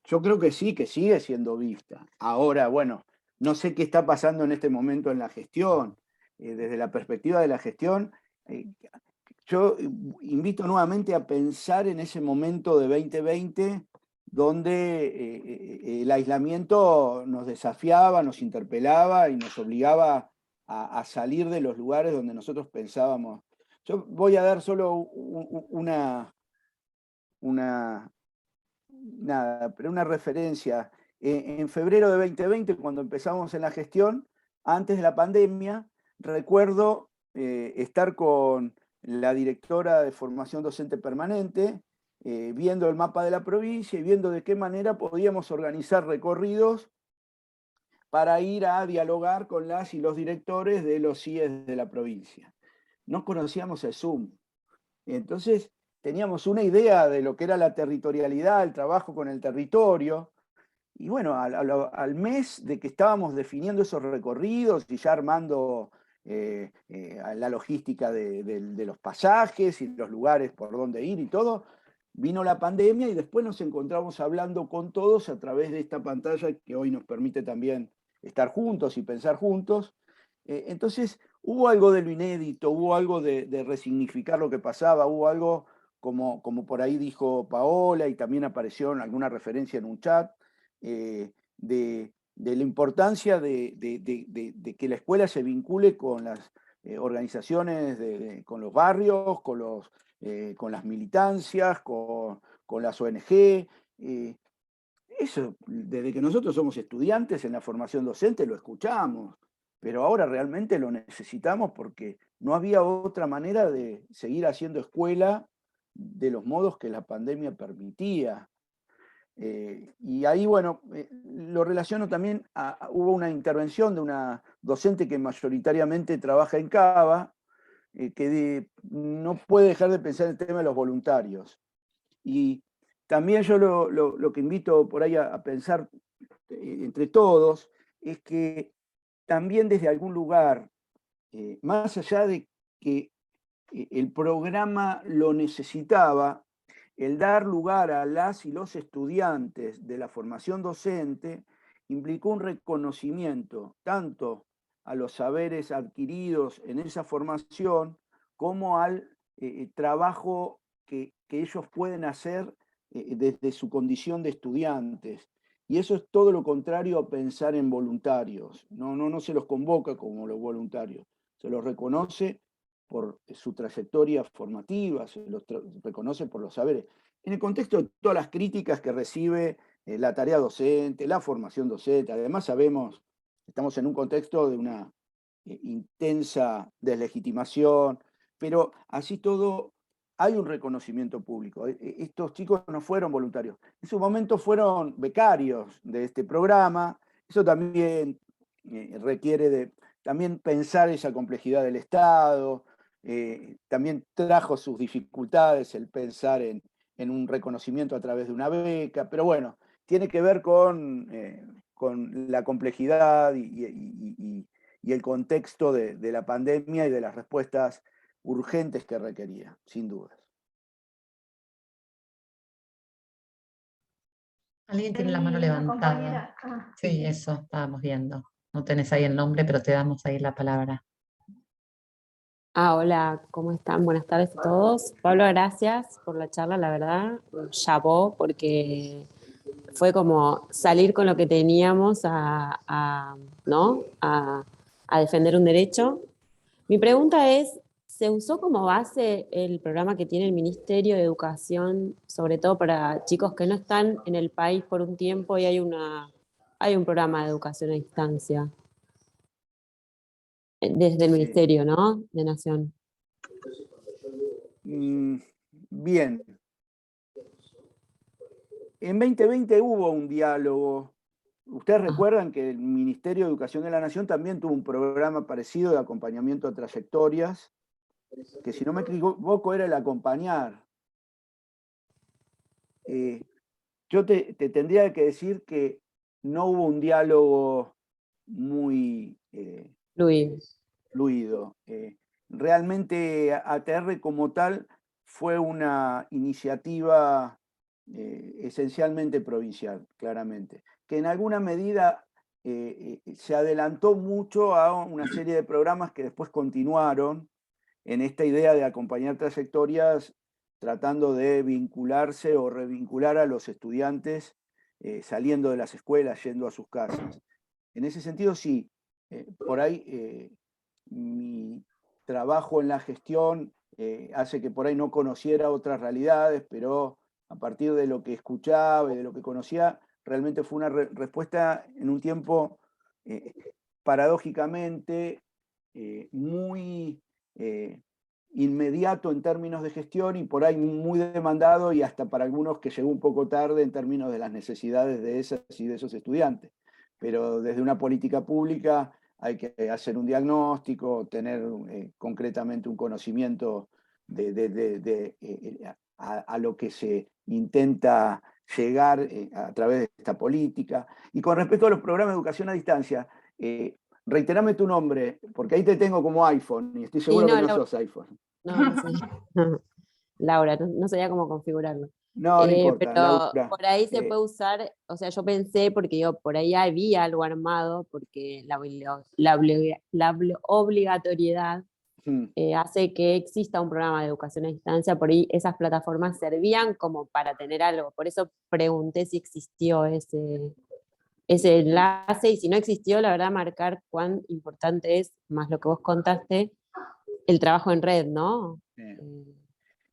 Yo creo que sí, que sigue siendo vista. Ahora, bueno, no sé qué está pasando en este momento en la gestión. Desde la perspectiva de la gestión, yo invito nuevamente a pensar en ese momento de 2020 donde el aislamiento nos desafiaba, nos interpelaba y nos obligaba a salir de los lugares donde nosotros pensábamos. Yo voy a dar solo una referencia. En febrero de 2020, cuando empezamos en la gestión, antes de la pandemia, recuerdo estar con la directora de formación docente permanente, viendo el mapa de la provincia y viendo de qué manera podíamos organizar recorridos para ir a dialogar con las y los directores de los CIES de la provincia. No conocíamos el Zoom. Entonces, teníamos una idea de lo que era la territorialidad, el trabajo con el territorio, y bueno, al mes de que estábamos definiendo esos recorridos y ya armando la logística de los pasajes y los lugares por donde ir y todo, vino la pandemia y después nos encontramos hablando con todos a través de esta pantalla que hoy nos permite también estar juntos y pensar juntos. Entonces, hubo algo de lo inédito, hubo algo de resignificar lo que pasaba, hubo algo como por ahí dijo Paola y también apareció en alguna referencia en un chat, de la importancia de que la escuela se vincule con las organizaciones, con los barrios, con las militancias, con las ONG. Eso, desde que nosotros somos estudiantes en la formación docente lo escuchamos, pero ahora realmente lo necesitamos porque no había otra manera de seguir haciendo escuela de los modos que la pandemia permitía. Y ahí, bueno, lo relaciono también hubo una intervención de una docente que mayoritariamente trabaja en Cava, que no puede dejar de pensar en el tema de los voluntarios. Y también yo lo que invito por ahí a pensar entre todos es que también desde algún lugar, más allá de que el programa lo necesitaba, el dar lugar a las y los estudiantes de la formación docente implicó un reconocimiento tanto a los saberes adquiridos en esa formación como al trabajo que ellos pueden hacer desde su condición de estudiantes. Y eso es todo lo contrario a pensar en voluntarios. No se los convoca como los voluntarios, se los reconoce por su trayectoria formativa, se los reconoce por los saberes. En el contexto de todas las críticas que recibe la tarea docente, la formación docente, además sabemos, estamos en un contexto de una intensa deslegitimación, pero así todo hay un reconocimiento público. Estos chicos no fueron voluntarios, en su momento fueron becarios de este programa. Eso también requiere de también pensar esa complejidad del Estado. También trajo sus dificultades el pensar en un reconocimiento a través de una beca, pero bueno, tiene que ver con la complejidad y el contexto de la pandemia y de las respuestas urgentes que requería, sin dudas. Alguien tiene la mano levantada. Sí, eso estábamos viendo. No tenés ahí el nombre, pero te damos ahí la palabra. Hola, ¿cómo están? Buenas tardes a todos. Pablo, gracias por la charla, la verdad, chavó, porque fue como salir con lo que teníamos ¿no? a defender un derecho. Mi pregunta es, ¿se usó como base el programa que tiene el Ministerio de Educación, sobre todo para chicos que no están en el país por un tiempo y hay un programa de educación a distancia? Desde el Ministerio, ¿no? De Nación. Bien. En 2020 hubo un diálogo. Ustedes recuerdan que el Ministerio de Educación de la Nación también tuvo un programa parecido de acompañamiento a trayectorias, que si no me equivoco era el acompañar. Yo te tendría que decir que no hubo un diálogo muy fluido. Realmente ATR como tal fue una iniciativa esencialmente provincial, claramente, que en alguna medida se adelantó mucho a una serie de programas que después continuaron en esta idea de acompañar trayectorias, tratando de vincularse o revincular a los estudiantes saliendo de las escuelas, yendo a sus casas. En ese sentido, sí, por ahí mi trabajo en la gestión hace que por ahí no conociera otras realidades, pero a partir de lo que escuchaba y de lo que conocía, realmente fue una respuesta en un tiempo paradójicamente muy inmediato en términos de gestión y por ahí muy demandado y hasta para algunos que llegó un poco tarde en términos de las necesidades de esas y de esos estudiantes. Pero desde una política pública hay que hacer un diagnóstico, tener concretamente un conocimiento a lo que se intenta llegar a través de esta política. Y con respecto a los programas de educación a distancia, reiterame tu nombre, porque ahí te tengo como iPhone y estoy seguro que no sos iPhone. No sé. Laura, no sabía cómo configurarlo. No importa, pero Laura. por ahí se puede usar, o sea, yo pensé, porque por ahí había algo armado, porque la obligatoriedad hace que exista un programa de educación a distancia, por ahí esas plataformas servían como para tener algo, por eso pregunté si existió ese enlace, y si no existió, la verdad, marcar cuán importante es, más lo que vos contaste, el trabajo en red, ¿no?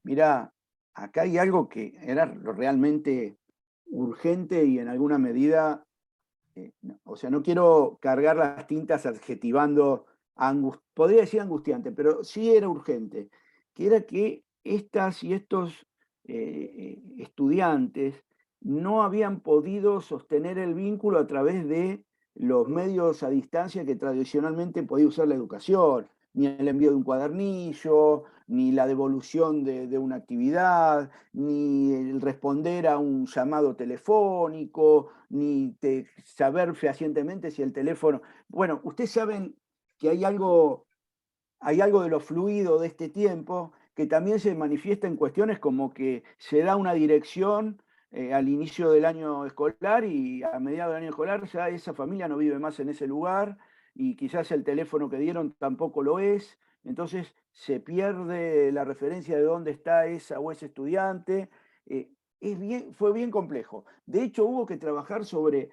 Mirá, acá hay algo que era realmente urgente y en alguna medida, o sea, no quiero cargar las tintas adjetivando, podría decir angustiante, pero sí era urgente, que era que estas y estos estudiantes no habían podido sostener el vínculo a través de los medios a distancia que tradicionalmente podía usar la educación, ni el envío de un cuadernillo, ni la devolución de una actividad, ni el responder a un llamado telefónico, ni saber fehacientemente si el teléfono... Bueno, ustedes saben que hay algo de lo fluido de este tiempo que también se manifiesta en cuestiones como que se da una dirección al inicio del año escolar y a mediados del año escolar ya esa familia no vive más en ese lugar y quizás el teléfono que dieron tampoco lo es, entonces se pierde la referencia de dónde está esa o ese estudiante. Fue bien complejo. De hecho, hubo que trabajar sobre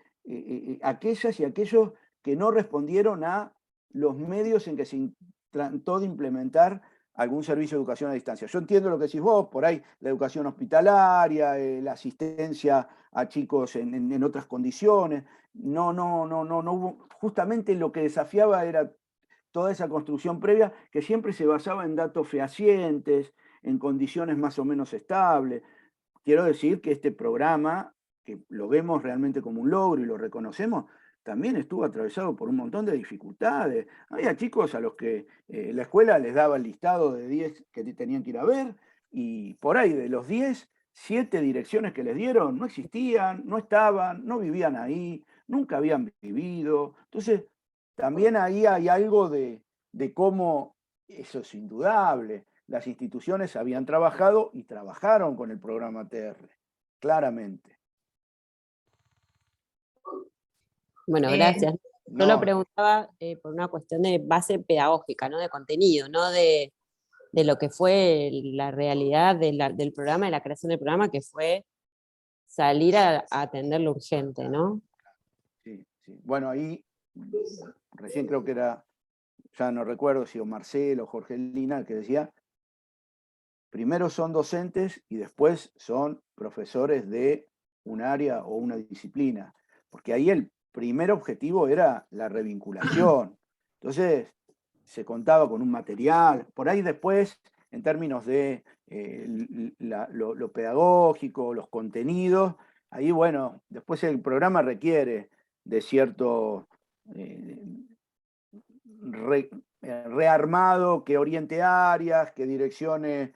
aquellas y aquellos que no respondieron a los medios en que se trató de implementar algún servicio de educación a distancia. Yo entiendo lo que decís vos, por ahí la educación hospitalaria, la asistencia a chicos en otras condiciones. No hubo, justamente lo que desafiaba era toda esa construcción previa que siempre se basaba en datos fehacientes, en condiciones más o menos estables. Quiero decir que este programa, que lo vemos realmente como un logro y lo reconocemos, también estuvo atravesado por un montón de dificultades. Había chicos a los que la escuela les daba el listado de 10 que tenían que ir a ver, y por ahí de los 10, 7 direcciones que les dieron no existían, no estaban, no vivían ahí, nunca habían vivido. Entonces, también ahí hay algo de cómo, eso es indudable, las instituciones habían trabajado y trabajaron con el programa ATR, claramente. Bueno, gracias. Yo lo preguntaba por una cuestión de base pedagógica, ¿no? De contenido, no de lo que fue la realidad del programa, de la creación del programa, que fue salir a atender lo urgente, ¿no? Sí, sí. Bueno, ahí recién creo que era, ya no recuerdo si o Marcelo o Jorgelina, el que decía, primero son docentes y después son profesores de un área o una disciplina, porque ahí el primer objetivo era la revinculación. Entonces, se contaba con un material, por ahí después, en términos de lo pedagógico, los contenidos, ahí bueno, después el programa requiere de cierto rearmado que oriente áreas, que direccione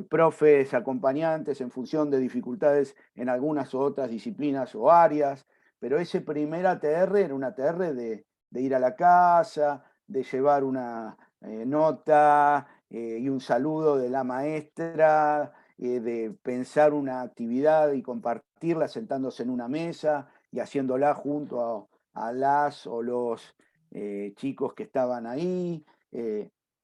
profes, acompañantes en función de dificultades en algunas u otras disciplinas o áreas, pero ese primer ATR era un ATR de ir a la casa, de llevar una nota y un saludo de la maestra, de pensar una actividad y compartirla sentándose en una mesa y haciéndola junto a las o los chicos que estaban ahí.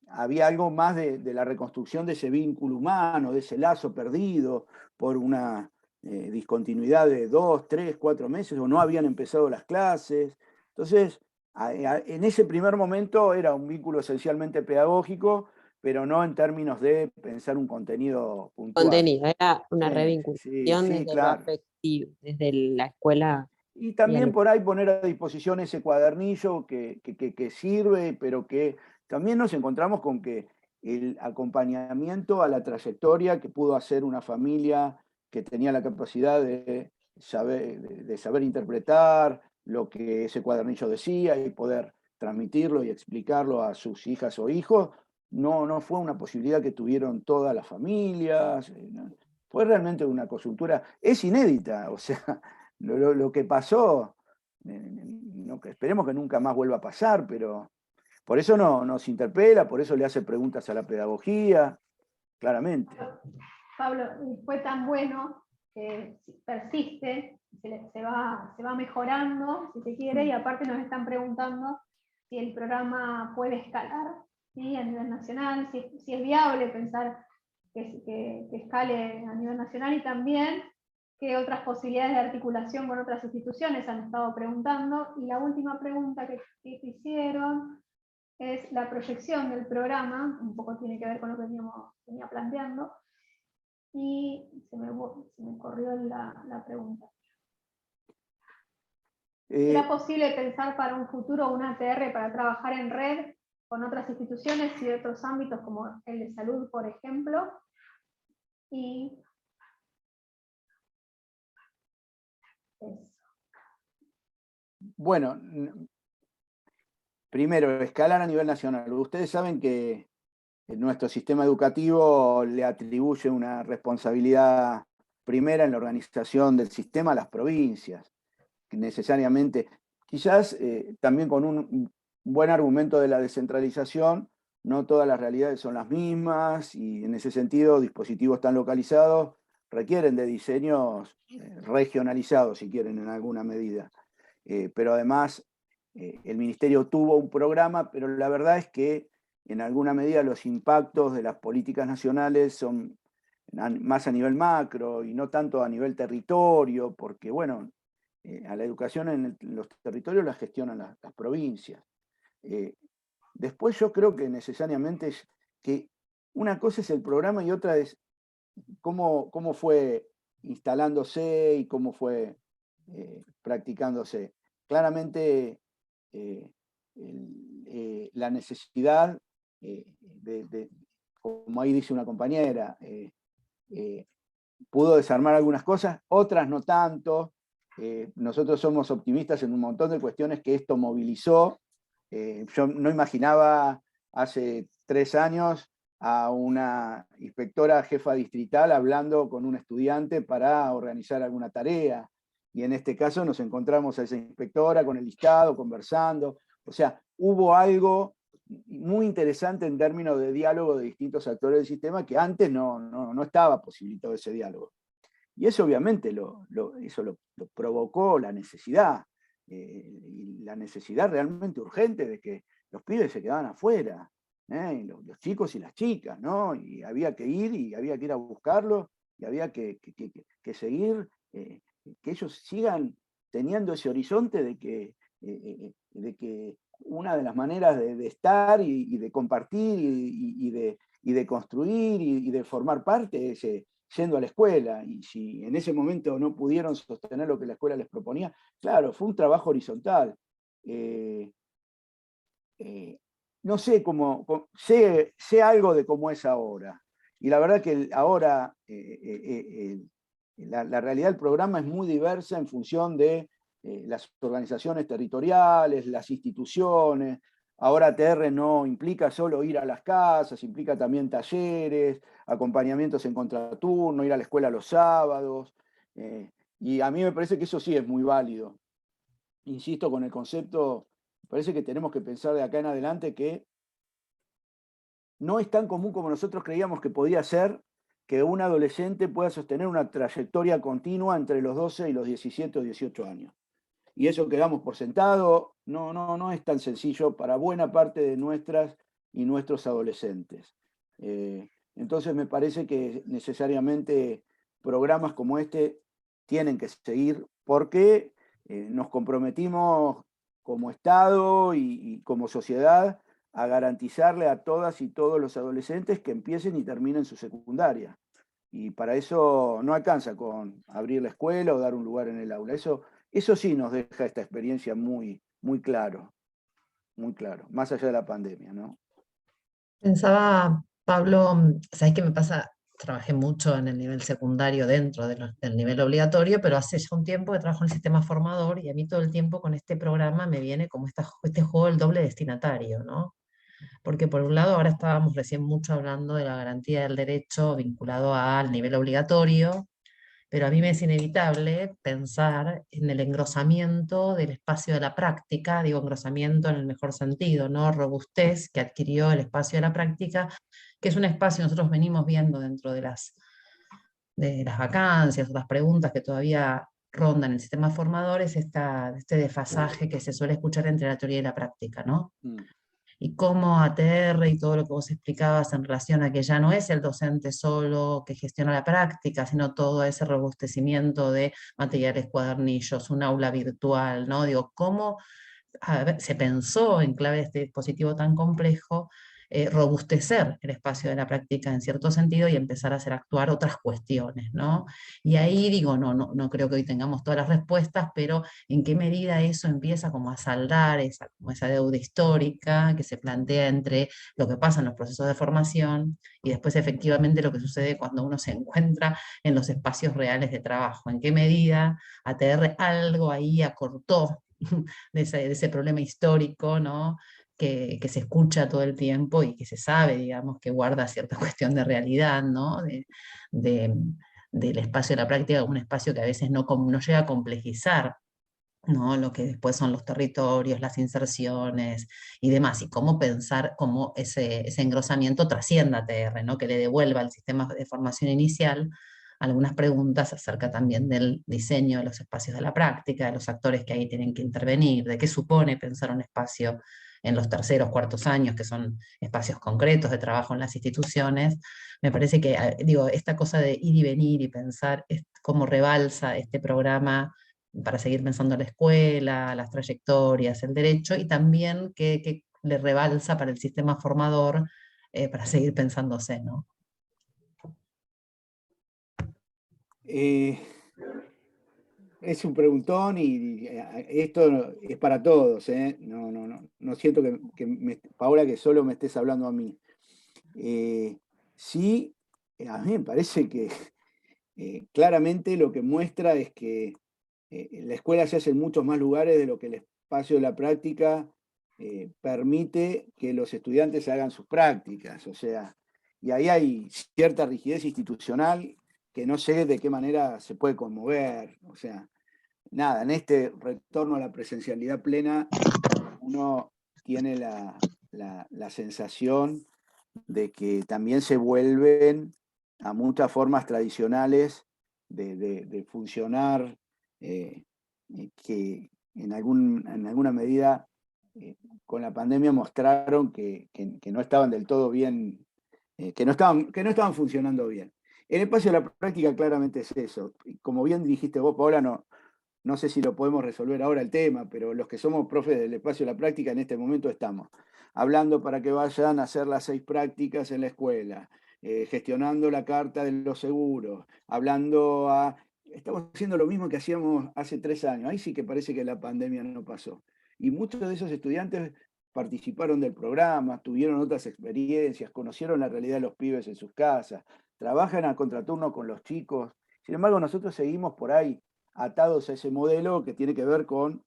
Había algo más de la reconstrucción de ese vínculo humano, de ese lazo perdido por una discontinuidad de 2, 3, 4 meses, o no habían empezado las clases. Entonces, en ese primer momento era un vínculo esencialmente pedagógico, pero no en términos de pensar un contenido puntual. Contenido, era una Sí, revinculación sí, desde claro. lo afectivo, desde la escuela. Y también por ahí poner a disposición ese cuadernillo que sirve, pero que también nos encontramos con que el acompañamiento a la trayectoria que pudo hacer una familia que tenía la capacidad de saber interpretar lo que ese cuadernillo decía y poder transmitirlo y explicarlo a sus hijas o hijos, no fue una posibilidad que tuvieron todas las familias. Fue realmente una coyuntura, es inédita, o sea, lo que pasó, esperemos que nunca más vuelva a pasar, pero por eso nos interpela, por eso le hace preguntas a la pedagogía, claramente. Pablo, fue tan bueno que persiste, se va mejorando, si se quiere, y aparte nos están preguntando si el programa puede escalar, ¿sí? A nivel nacional, si es viable pensar que escale a nivel nacional, y también qué otras posibilidades de articulación con otras instituciones han estado preguntando. Y la última pregunta que te hicieron es la proyección del programa, un poco tiene que ver con lo que venía planteando, y se me corrió la pregunta. ¿Será posible pensar para un futuro un ATR para trabajar en red con otras instituciones y otros ámbitos como el de salud, por ejemplo? Y eso. Bueno, primero, escalar a nivel nacional. Ustedes saben que nuestro sistema educativo le atribuye una responsabilidad primera en la organización del sistema a las provincias, necesariamente, quizás también con un buen argumento de la descentralización, no todas las realidades son las mismas y en ese sentido dispositivos tan localizados requieren de diseños regionalizados, si quieren, en alguna medida. Pero además el ministerio tuvo un programa, pero la verdad es que en alguna medida los impactos de las políticas nacionales son más a nivel macro y no tanto a nivel territorio, porque bueno, a la educación en los territorios la gestionan las provincias. Después yo creo que necesariamente es que una cosa es el programa y otra es cómo fue instalándose y cómo fue practicándose. Claramente la necesidad como ahí dice una compañera, pudo desarmar algunas cosas, otras no tanto. Nosotros somos optimistas en un montón de cuestiones que esto movilizó. Yo no imaginaba hace 3 años a una inspectora jefa distrital hablando con un estudiante para organizar alguna tarea. Y en este caso nos encontramos a esa inspectora con el listado, conversando. O sea, hubo algo muy interesante en términos de diálogo de distintos actores del sistema que antes no estaba posibilitado ese diálogo. Y eso obviamente lo provocó la necesidad, y la necesidad realmente urgente de que los pibes se quedaban afuera, los chicos y las chicas, ¿no? Y había que ir a buscarlos, y había que seguir que ellos sigan teniendo ese horizonte de que una de las maneras de estar y de compartir y de construir y de formar parte es yendo a la escuela. Y si en ese momento no pudieron sostener lo que la escuela les proponía, claro, fue un trabajo horizontal. No sé sé algo de cómo es ahora. Y la verdad que ahora la realidad del programa es muy diversa en función de las organizaciones territoriales, las instituciones. Ahora ATR no implica solo ir a las casas, implica también talleres, acompañamientos en contraturno, ir a la escuela los sábados. Y a mí me parece que eso sí es muy válido. Insisto con el concepto, parece que tenemos que pensar de acá en adelante que no es tan común como nosotros creíamos que podía ser que un adolescente pueda sostener una trayectoria continua entre los 12 y los 17 o 18 años. Y eso que damos por sentado no es tan sencillo para buena parte de nuestras y nuestros adolescentes. Entonces me parece que necesariamente programas como este tienen que seguir porque nos comprometimos como Estado y como sociedad a garantizarle a todas y todos los adolescentes que empiecen y terminen su secundaria. Y para eso no alcanza con abrir la escuela o dar un lugar en el aula. Eso sí nos deja esta experiencia muy, muy claro, más allá de la pandemia, ¿no? Pensaba, Pablo, ¿sabes qué me pasa? Trabajé mucho en el nivel secundario dentro del nivel obligatorio, pero hace ya un tiempo que trabajo en el sistema formador y a mí todo el tiempo con este programa me viene como este juego del doble destinatario, ¿no? Porque por un lado ahora estábamos recién mucho hablando de la garantía del derecho vinculado al nivel obligatorio, pero a mí me es inevitable pensar en el engrosamiento del espacio de la práctica, digo engrosamiento en el mejor sentido, ¿no? Robustez que adquirió el espacio de la práctica, que es un espacio que nosotros venimos viendo dentro de las vacancias o las preguntas que todavía rondan el sistema formador, es este desfasaje que se suele escuchar entre la teoría y la práctica, ¿no? Y cómo ATR y todo lo que vos explicabas en relación a que ya no es el docente solo que gestiona la práctica, sino todo ese robustecimiento de materiales, cuadernillos, un aula virtual, ¿no? Digo, cómo se pensó en clave de este dispositivo tan complejo robustecer el espacio de la práctica en cierto sentido y empezar a hacer actuar otras cuestiones, ¿no? Y ahí digo, no creo que hoy tengamos todas las respuestas, pero en qué medida eso empieza como a saldar como esa deuda histórica que se plantea entre lo que pasa en los procesos de formación y después efectivamente lo que sucede cuando uno se encuentra en los espacios reales de trabajo. En qué medida ATR algo ahí acortó de ese problema histórico, ¿no? Que se escucha todo el tiempo y que se sabe, digamos, que guarda cierta cuestión de realidad, ¿no? Del espacio de la práctica, un espacio que a veces no llega a complejizar, ¿no? Lo que después son los territorios, las inserciones y demás, y cómo pensar cómo ese engrosamiento trascienda ATR, ¿no? Que le devuelva al sistema de formación inicial algunas preguntas acerca también del diseño de los espacios de la práctica, de los actores que ahí tienen que intervenir, de qué supone pensar un espacio en los terceros, cuartos años, que son espacios concretos de trabajo en las instituciones. Me parece que, digo, esta cosa de ir y venir y pensar cómo rebalsa este programa para seguir pensando la escuela, las trayectorias, el derecho, y también que le rebalsa para el sistema formador para seguir pensándose, ¿no? Es un preguntón y esto es para todos, ¿eh? No siento Paola, que solo me estés hablando a mí. Sí, a mí me parece que claramente lo que muestra es que la escuela se hace en muchos más lugares de lo que el espacio de la práctica permite que los estudiantes hagan sus prácticas. O sea, y ahí hay cierta rigidez institucional que no sé de qué manera se puede conmover. O sea, nada, en este retorno a la presencialidad plena, uno tiene la sensación de que también se vuelven a muchas formas tradicionales de funcionar, que en alguna medida con la pandemia mostraron que no estaban del todo bien, que no estaban funcionando bien. El espacio de la práctica claramente es eso. Como bien dijiste vos, Paola, no sé si lo podemos resolver ahora el tema, pero los que somos profes del espacio de la práctica en este momento estamos hablando para que vayan a hacer las 6 prácticas en la escuela, gestionando la carta de los seguros, estamos haciendo lo mismo que hacíamos hace 3 años. Ahí sí que parece que la pandemia no pasó. Y muchos de esos estudiantes participaron del programa, tuvieron otras experiencias, conocieron la realidad de los pibes en sus casas, trabajan a contraturno con los chicos. Sin embargo, nosotros seguimos por ahí atados a ese modelo que tiene que ver con,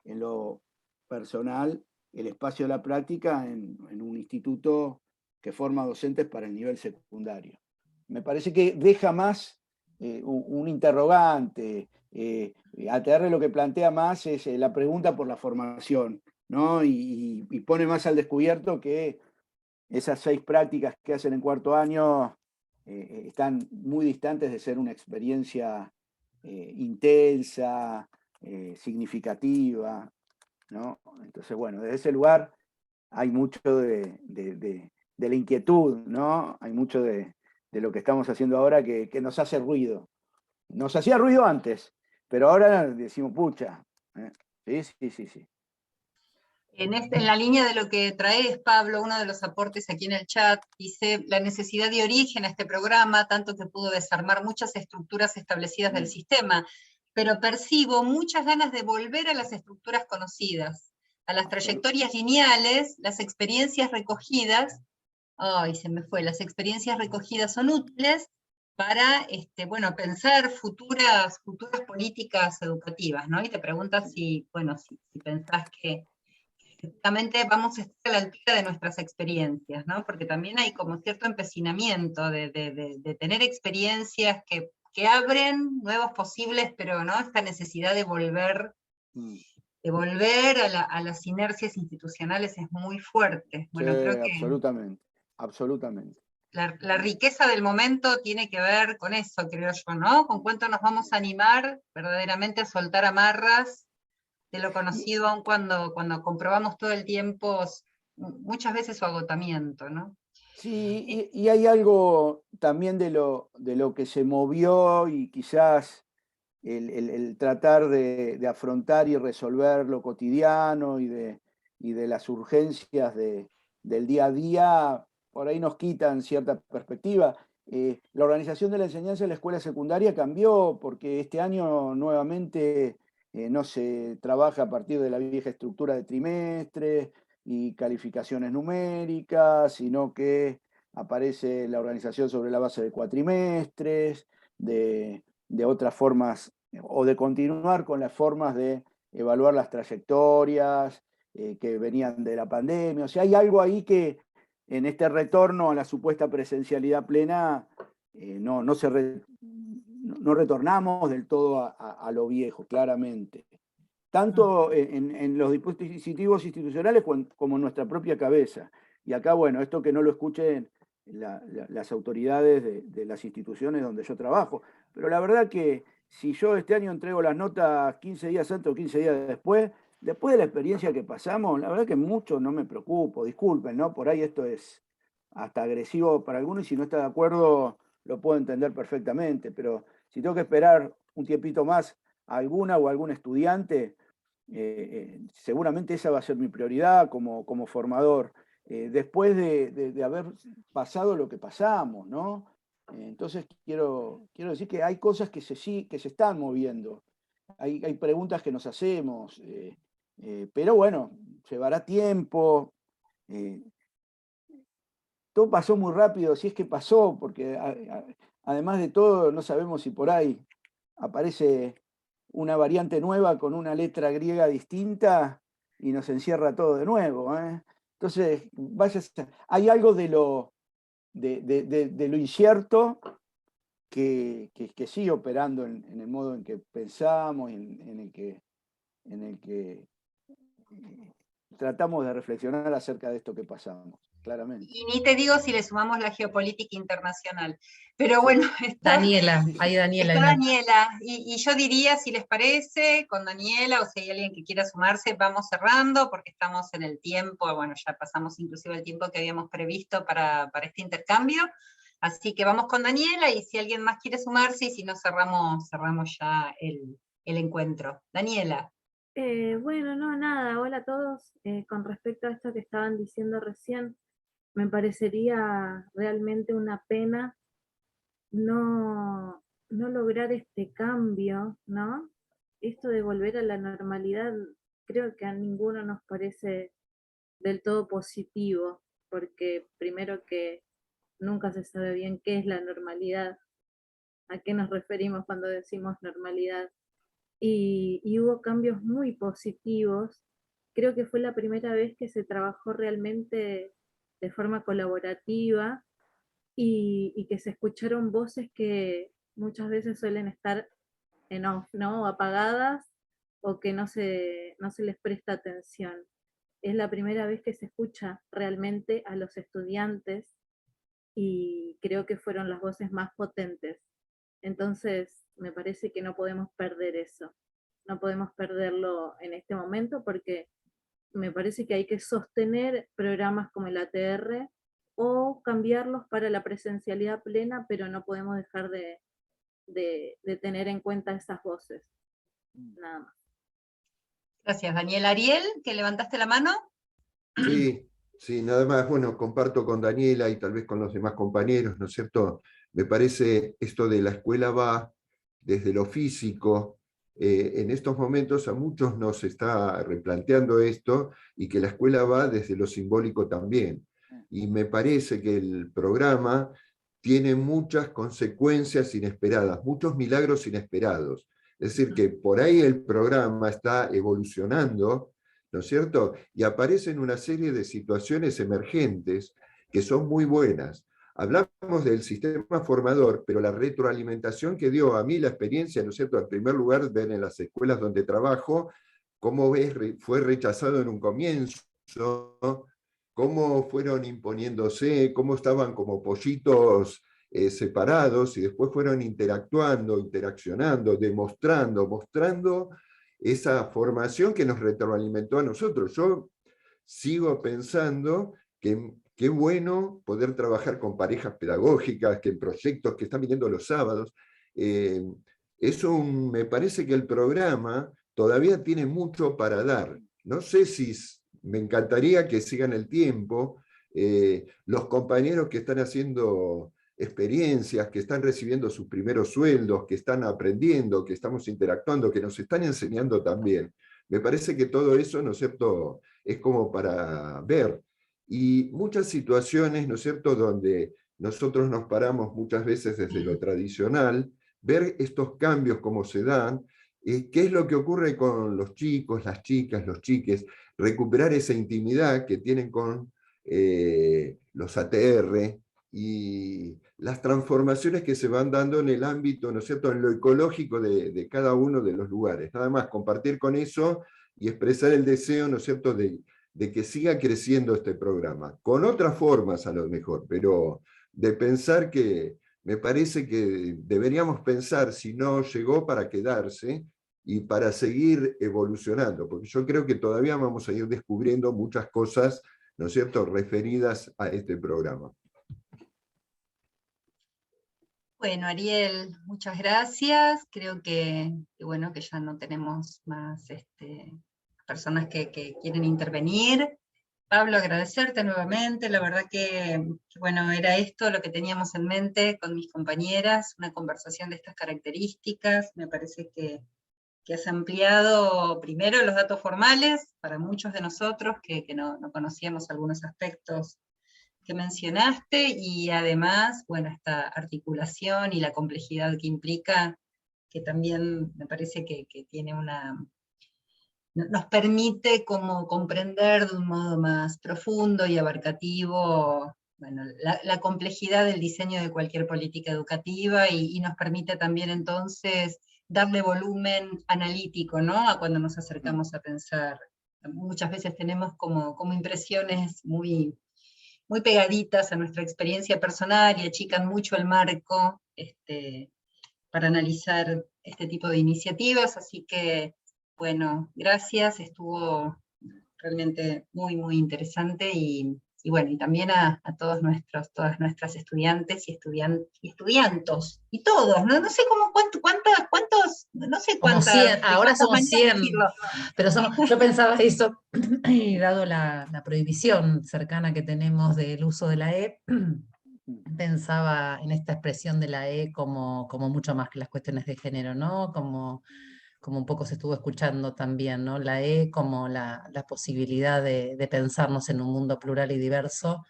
en lo personal, el espacio de la práctica en un instituto que forma docentes para el nivel secundario. Me parece que deja más un interrogante. ATR lo que plantea más es la pregunta por la formación, ¿no? Y pone más al descubierto que esas 6 prácticas que hacen en cuarto año están muy distantes de ser una experiencia intensa, significativa, ¿no? Entonces, bueno, desde ese lugar hay mucho de la inquietud, ¿no? Hay mucho de lo que estamos haciendo ahora que nos hace ruido. Nos hacía ruido antes, pero ahora decimos, pucha. Sí. En la línea de lo que traes, Pablo, uno de los aportes aquí en el chat, dice la necesidad de origen a este programa, tanto que pudo desarmar muchas estructuras establecidas del sistema, pero percibo muchas ganas de volver a las estructuras conocidas, a las trayectorias lineales, las experiencias recogidas, las experiencias recogidas son útiles para pensar futuras políticas educativas, ¿no? Y te preguntas si pensás que efectivamente vamos a estar a la altura de nuestras experiencias, ¿no? Porque también hay como cierto empecinamiento de tener experiencias que abren nuevos posibles, pero ¿no? Esta necesidad de volver a las inercias institucionales es muy fuerte. Bueno, sí, creo que absolutamente. la riqueza del momento tiene que ver con eso, creo yo, ¿no? Con cuánto nos vamos a animar verdaderamente a soltar amarras de lo conocido, aun cuando comprobamos todo el tiempo, muchas veces su agotamiento, ¿no? Sí, y hay algo también de lo que se movió y quizás el tratar de afrontar y resolver lo cotidiano y de las urgencias del día a día, por ahí nos quitan cierta perspectiva. La organización de la enseñanza en la escuela secundaria cambió porque este año nuevamente no se trabaja a partir de la vieja estructura de trimestres y calificaciones numéricas, sino que aparece la organización sobre la base de cuatrimestres, de otras formas, o de continuar con las formas de evaluar las trayectorias que venían de la pandemia. O sea, hay algo ahí que en este retorno a la supuesta presencialidad plena no retornamos del todo a lo viejo, claramente. Tanto en los dispositivos institucionales como en nuestra propia cabeza. Y acá, bueno, esto que no lo escuchen las autoridades de las instituciones donde yo trabajo. Pero la verdad que si yo este año entrego las notas 15 días antes o 15 días después de la experiencia que pasamos, la verdad que mucho no me preocupo, disculpen, ¿no? Por ahí esto es hasta agresivo para algunos y si no está de acuerdo lo puedo entender perfectamente, pero si tengo que esperar un tiempito más a alguna o algún estudiante, seguramente esa va a ser mi prioridad como formador, después de haber pasado lo que pasamos, ¿no? Entonces quiero decir que hay cosas que se están moviendo, hay preguntas que nos hacemos, pero bueno, llevará tiempo. Todo pasó muy rápido, si es que pasó, porque además de todo no sabemos si por ahí aparece una variante nueva con una letra griega distinta y nos encierra todo de nuevo. Entonces, hay algo de lo incierto que sigue operando en el modo en que pensamos, en el que tratamos de reflexionar acerca de esto que pasamos, claramente. Y ni te digo si le sumamos la geopolítica internacional. Pero bueno, está Daniela. Está Daniela, y yo diría, si les parece, con Daniela, o si hay alguien que quiera sumarse, vamos cerrando, porque estamos en el tiempo, bueno, ya pasamos inclusive el tiempo que habíamos previsto para este intercambio, Así que vamos con Daniela, y si alguien más quiere sumarse, y si no cerramos ya el encuentro. Daniela. Bueno, no, nada, hola a todos. Con respecto a esto que estaban diciendo recién, me parecería realmente una pena no lograr este cambio, ¿no? Esto de volver a la normalidad, creo que a ninguno nos parece del todo positivo, porque primero que nunca se sabe bien qué es la normalidad, a qué nos referimos cuando decimos normalidad. Y hubo cambios muy positivos. Creo que fue la primera vez que se trabajó realmente de forma colaborativa y que se escucharon voces que muchas veces suelen estar en off, ¿no? Apagadas, o que no se les presta atención. Es la primera vez que se escucha realmente a los estudiantes, y creo que fueron las voces más potentes. Entonces, me parece que no podemos perder eso. No podemos perderlo en este momento, porque me parece que hay que sostener programas como el ATR o cambiarlos para la presencialidad plena, pero no podemos dejar de tener en cuenta esas voces. Nada más. Gracias, Daniel. Ariel, que levantaste la mano. Sí, nada más. Bueno, comparto con Daniela y tal vez con los demás compañeros, ¿no es cierto? Me parece esto de la escuela va desde lo físico. En estos momentos a muchos nos está replanteando esto, y que la escuela va desde lo simbólico también. Y me parece que el programa tiene muchas consecuencias inesperadas, muchos milagros inesperados. Es decir, que por ahí el programa está evolucionando, ¿no es cierto? Y aparecen una serie de situaciones emergentes que son muy buenas. Hablamos del sistema formador, pero la retroalimentación que dio a mí la experiencia, ¿no es cierto? En primer lugar, ver en las escuelas donde trabajo cómo fue rechazado en un comienzo, cómo fueron imponiéndose, cómo estaban como pollitos separados, y después fueron interaccionando, mostrando esa formación que nos retroalimentó a nosotros. Yo sigo pensando que qué bueno poder trabajar con parejas pedagógicas, que en proyectos que están viniendo los sábados. Me parece que el programa todavía tiene mucho para dar. No sé si me encantaría que sigan el tiempo. Los compañeros que están haciendo experiencias, que están recibiendo sus primeros sueldos, que están aprendiendo, que estamos interactuando, que nos están enseñando también. Me parece que todo eso, ¿no es cierto?, es como para ver. Y muchas situaciones, ¿no es cierto?, donde nosotros nos paramos muchas veces desde lo tradicional, ver estos cambios cómo se dan, qué es lo que ocurre con los chicos, las chicas, los chiques, recuperar esa intimidad que tienen con los ATR, y las transformaciones que se van dando en el ámbito, ¿no es cierto?, en lo ecológico de cada uno de los lugares. Nada más compartir con eso y expresar el deseo, ¿no es cierto?, de que siga creciendo este programa, con otras formas a lo mejor, pero de pensar que me parece que deberíamos pensar si no llegó para quedarse y para seguir evolucionando, porque yo creo que todavía vamos a ir descubriendo muchas cosas, ¿no es cierto?, referidas a este programa. Bueno, Ariel, muchas gracias. Creo que bueno, que ya no tenemos más personas que quieren intervenir. Pablo, agradecerte nuevamente. La verdad que, bueno, era esto lo que teníamos en mente con mis compañeras, una conversación de estas características. Me parece que has ampliado primero los datos formales para muchos de nosotros que no conocíamos algunos aspectos que mencionaste, y además, bueno, esta articulación y la complejidad que implica, que también me parece que tiene nos permite como comprender de un modo más profundo y abarcativo, bueno, la complejidad del diseño de cualquier política educativa, y nos permite también entonces darle volumen analítico, ¿no?, a cuando nos acercamos a pensar. Muchas veces tenemos como impresiones muy pegaditas a nuestra experiencia personal y achican mucho el marco para analizar este tipo de iniciativas, así que, bueno, gracias, estuvo realmente muy, muy interesante, y bueno, y también a todas nuestras estudiantes y estudiantos, y todos, no sé cuántos, no sé como cuántas. 100, ahora somos 100, pero yo pensaba eso, y dado la prohibición cercana que tenemos del uso de la E, pensaba en esta expresión de la E como mucho más que las cuestiones de género, ¿no? Como un poco se estuvo escuchando también, ¿no? La E como la posibilidad de pensarnos en un mundo plural y diverso,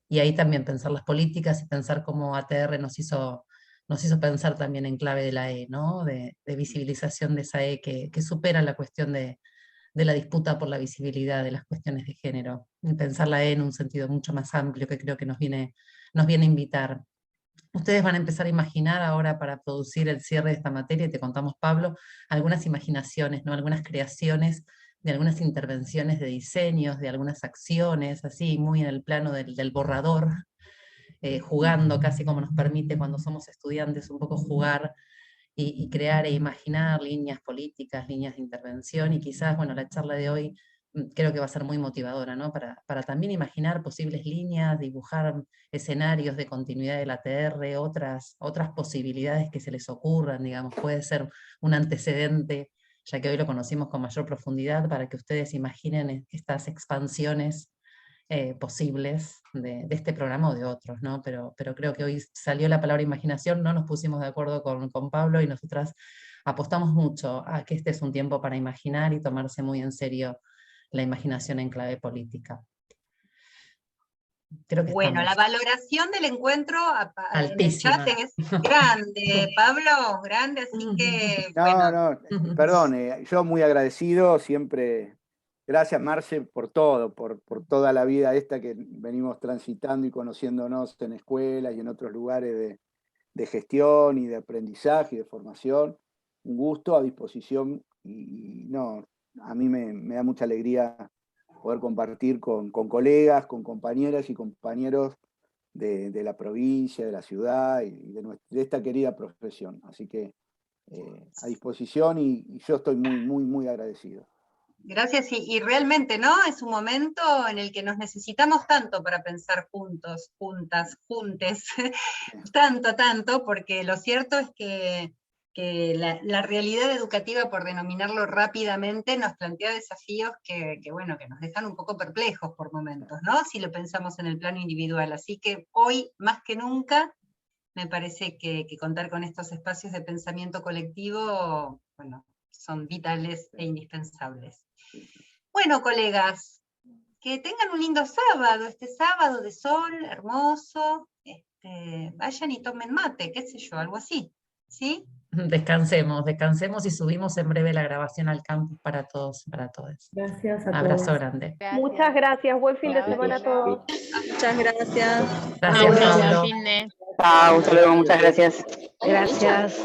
y ahí también pensar las políticas y pensar cómo ATR nos hizo pensar también en clave de la E, ¿no? De visibilización de esa E que supera la cuestión de la disputa por la visibilidad de las cuestiones de género, y pensar la E en un sentido mucho más amplio que creo que nos viene a invitar. Ustedes van a empezar a imaginar ahora, para producir el cierre de esta materia, y te contamos, Pablo, algunas imaginaciones, ¿no? Algunas creaciones de algunas intervenciones de diseños, de algunas acciones, así muy en el plano del borrador, jugando casi como nos permite cuando somos estudiantes un poco jugar y crear e imaginar líneas políticas, líneas de intervención, y quizás, bueno, la charla de hoy creo que va a ser muy motivadora, ¿no? Para también imaginar posibles líneas, dibujar escenarios de continuidad del ATR, otras posibilidades que se les ocurran, digamos, puede ser un antecedente, ya que hoy lo conocimos con mayor profundidad, para que ustedes imaginen estas expansiones posibles de este programa o de otros, ¿no? Pero creo que hoy salió la palabra imaginación, no nos pusimos de acuerdo con Pablo, y nosotras apostamos mucho a que este es un tiempo para imaginar y tomarse muy en serio la imaginación en clave política. Creo que bueno, estamos. La valoración del encuentro en el Altísima. chat es grande, Pablo, grande, así que bueno. Perdón, yo muy agradecido, siempre, gracias Marce por todo, por toda la vida esta que venimos transitando y conociéndonos en escuelas y en otros lugares de gestión y de aprendizaje y de formación. Un gusto, a disposición, y no, a mí me da mucha alegría poder compartir con colegas, con compañeras y compañeros de la provincia, de la ciudad y de esta querida profesión. Así que a disposición, y yo estoy muy agradecido. Gracias, y realmente, ¿no? Es un momento en el que nos necesitamos tanto para pensar juntos, juntas, juntes, tanto, porque lo cierto es que la realidad educativa, por denominarlo rápidamente, nos plantea desafíos que nos dejan un poco perplejos por momentos, ¿no? Si lo pensamos en el plano individual. Así que hoy, más que nunca, me parece que contar con estos espacios de pensamiento colectivo, bueno, son vitales e indispensables. Bueno, colegas, que tengan un lindo sábado, este sábado de sol, hermoso, vayan y tomen mate, qué sé yo, algo así, ¿sí? Descansemos y subimos en breve la grabación al campus para todos, para todas. Gracias a Abrazo todos. grande. Gracias. Muchas gracias, buen fin de semana a todos. Muchas gracias. Gracias, Pablo. Chao, hasta luego, muchas gracias. Gracias.